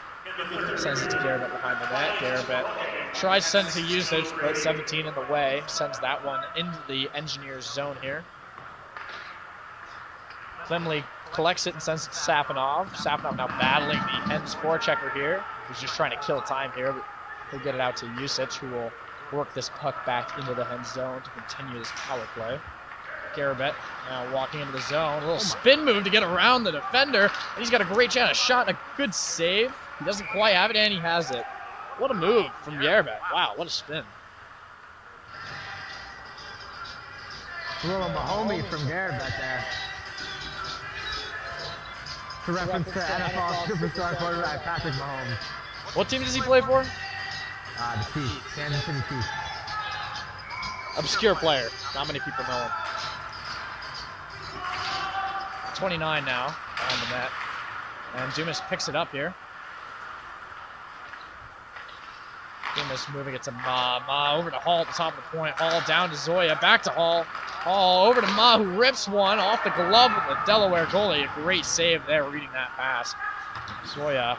Sends it to Garabet behind the net. Garabet tries to send it to Usich, but 17 in the way. Sends that one into the Engineers zone here. Plymley collects it and sends it to Safanov. Safanov now battling the Hens forechecker here. He's just trying to kill time here, but he'll get it out to Usich, who will work this puck back into the Hens zone to continue this power play. Garabet now walking into the zone. A little spin move to get around the defender. And he's got a great chance, a shot and a good save. He doesn't quite have it, and he has it. What a move from Garabet. Wow, what a spin. A little Mahomey from Garabet there. To reference to NFL superstar quarterback Patrick Mahomes. What team does he play for? The Chiefs, Kansas City Chiefs. Obscure player. Not many people know him. 29 now behind the net. And Dumas picks it up here. Dumas moving it to Ma. Ma over to Hall at the top of the point. Hall down to Zoya. Back to Hall. Hall over to Ma, who rips one off the glove of the Delaware goalie. A great save there, reading that pass. Zoya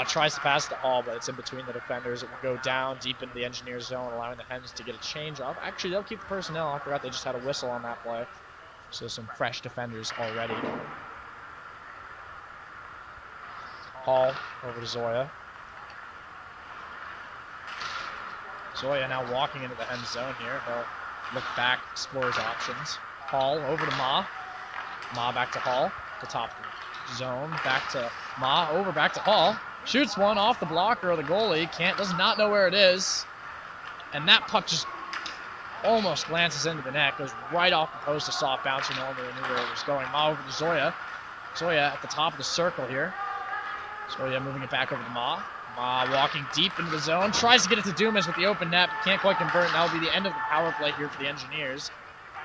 tries to pass to Hall, but it's in between the defenders. It will go down deep into the Engineers zone, allowing the Hens to get a change off. Actually, they'll keep the personnel. I forgot they just had a whistle on that play. So some fresh defenders already. Hall over to Zoya. Zoya now walking into the Hens zone here. He'll look back, explore his options. Hall over to Ma. Ma back to Hall. The top of the zone. Back to Ma. Over back to Hall. Shoots one off the blocker of the goalie. Does not know where it is. And that puck just almost glances into the net. Goes right off the post. A soft bouncer. No one really knew where it was going. Ma over to Zoya. Zoya at the top of the circle here. Zoya moving it back over to Ma. Ma walking deep into the zone. Tries to get it to Dumas with the open net, but can't quite convert. And that will be the end of the power play here for the Engineers.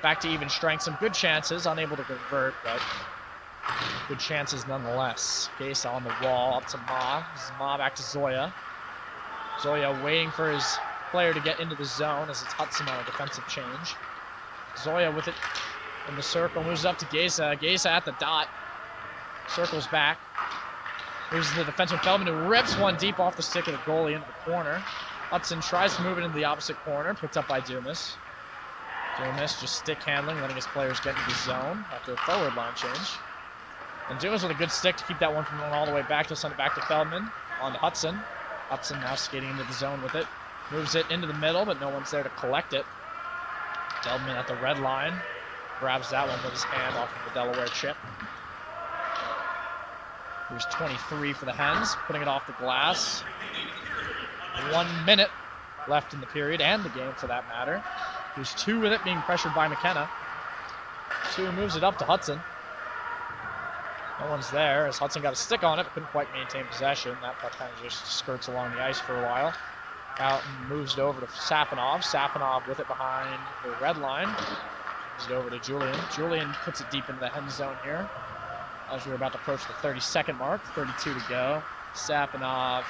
Back to even strength. Some good chances. Unable to convert, but good chances nonetheless. Gesa on the wall. Up to Ma. This is Ma back to Zoya. Zoya waiting for his player to get into the zone as it's Hudson on a defensive change. Zoya with it in the circle. Moves up to Gesa. Gesa at the dot. Circles back. Here's the defenseman Feldman who rips one deep off the stick of the goalie into the corner. Hudson tries to move it into the opposite corner, picked up by Dumas. Dumas just stick handling, letting his players get into the zone after a forward line change. And Dumas with a good stick to keep that one from going all the way back. He'll send it back to Feldman on to Hudson. Hudson now skating into the zone with it. Moves it into the middle, but no one's there to collect it. Feldman at the red line. Grabs that one with his hand off of the Delaware chip. Here's 23 for the Hens, putting it off the glass. 1 minute left in the period, and the game for that matter. Here's 2 with it, being pressured by McKenna. 2 moves it up to Hudson. No one's there, as Hudson got a stick on it, but couldn't quite maintain possession. That puck kind of just skirts along the ice for a while. Out and moves it over to Sapunov. Sapunov with it behind the red line. Moves it over to Julian. Julian puts it deep into the Hens zone here. As we're about to approach the 30-second mark, 32 to go. Sapunov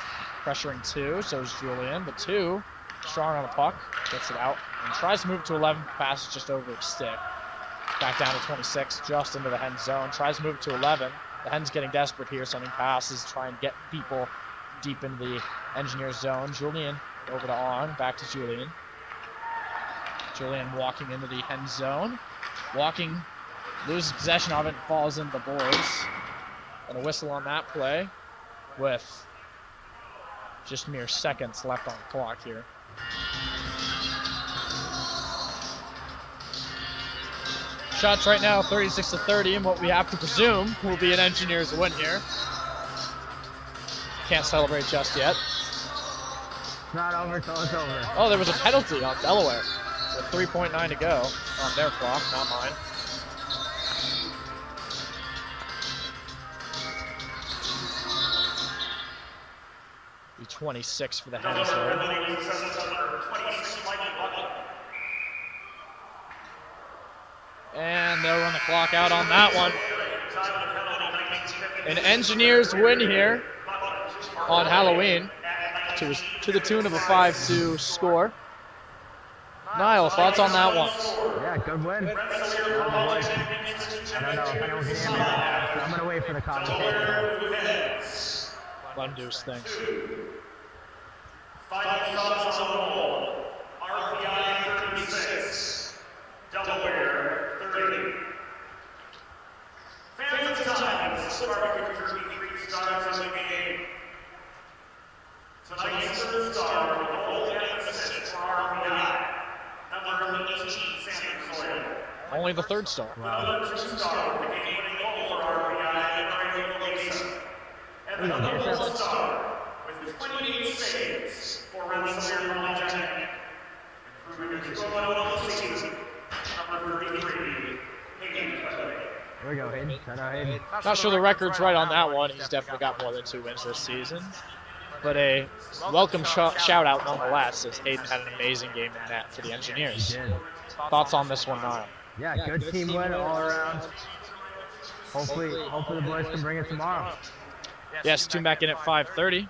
pressuring 2, so is Julian, but 2 strong on the puck, gets it out, and tries to move it to 11, passes just over his stick. Back down to 26, just into the Hens zone, tries to move it to 11. The Hens getting desperate here, sending passes, try and get people deep into the Engineers zone. Julian over to On, back to Julian. Julian walking into the Hens zone, walking, loses possession of it and falls into the boards. And a whistle on that play with just mere seconds left on the clock here. Shots right now 36-30, and what we have to presume will be an Engineers win here. Can't celebrate just yet. It's not over till it's over. Oh, there was a penalty on Delaware with 3.9 to go on their clock, not mine. The 26 for the Hens there. And they'll run the clock out on that one. An Engineers win here on Halloween to the tune of a 5-2 score. Niall, thoughts on that one? Yeah, good win. I don't know if anyone can hear me, so I'm going to wait for the commentator. Lundu's things. Final shots on the wall. RPI 36. Delaware 30. Fans of time, the Spartacus 33 stars in the game. Tonight's third star with a goal and assist for RPI. Number 18, Sam Sawyer. Only the third star. Another 2-star with a game-winning goal for RPI and Lisa. And another 1-star with 28 saves for Rensselaer Polytechnic. Improving his goal on the season. Number 33, Hayden Cudley. Here we go, Hayden. Shout out Hayden. Not sure the record's right on that one. He's definitely got more than 2 wins this season. But a welcome shout out nonetheless, as Hayden had an amazing game in net for the Engineers. He did. Thoughts on this one, Niall? Yeah, good team win all around. Hopefully the boys can bring it tomorrow. Yes, tune back in at 5:30.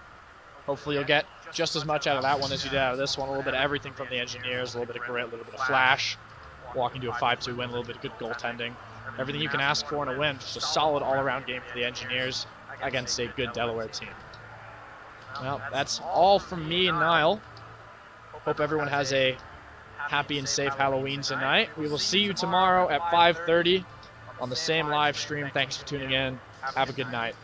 Hopefully you'll get just as much out of that one as you did out of this one. A little bit of everything from the Engineers, a little bit of grit, a little bit of flash. Walking to a 5-2 win, a little bit of good goaltending. Everything you can ask for in a win. Just a solid all-around game for the Engineers against a good Delaware team. Well, that's all from me and Niall. Hope everyone has a happy and safe Halloween tonight. We will see you tomorrow at 5:30 on the same live stream. Thanks for tuning in. Have a good night.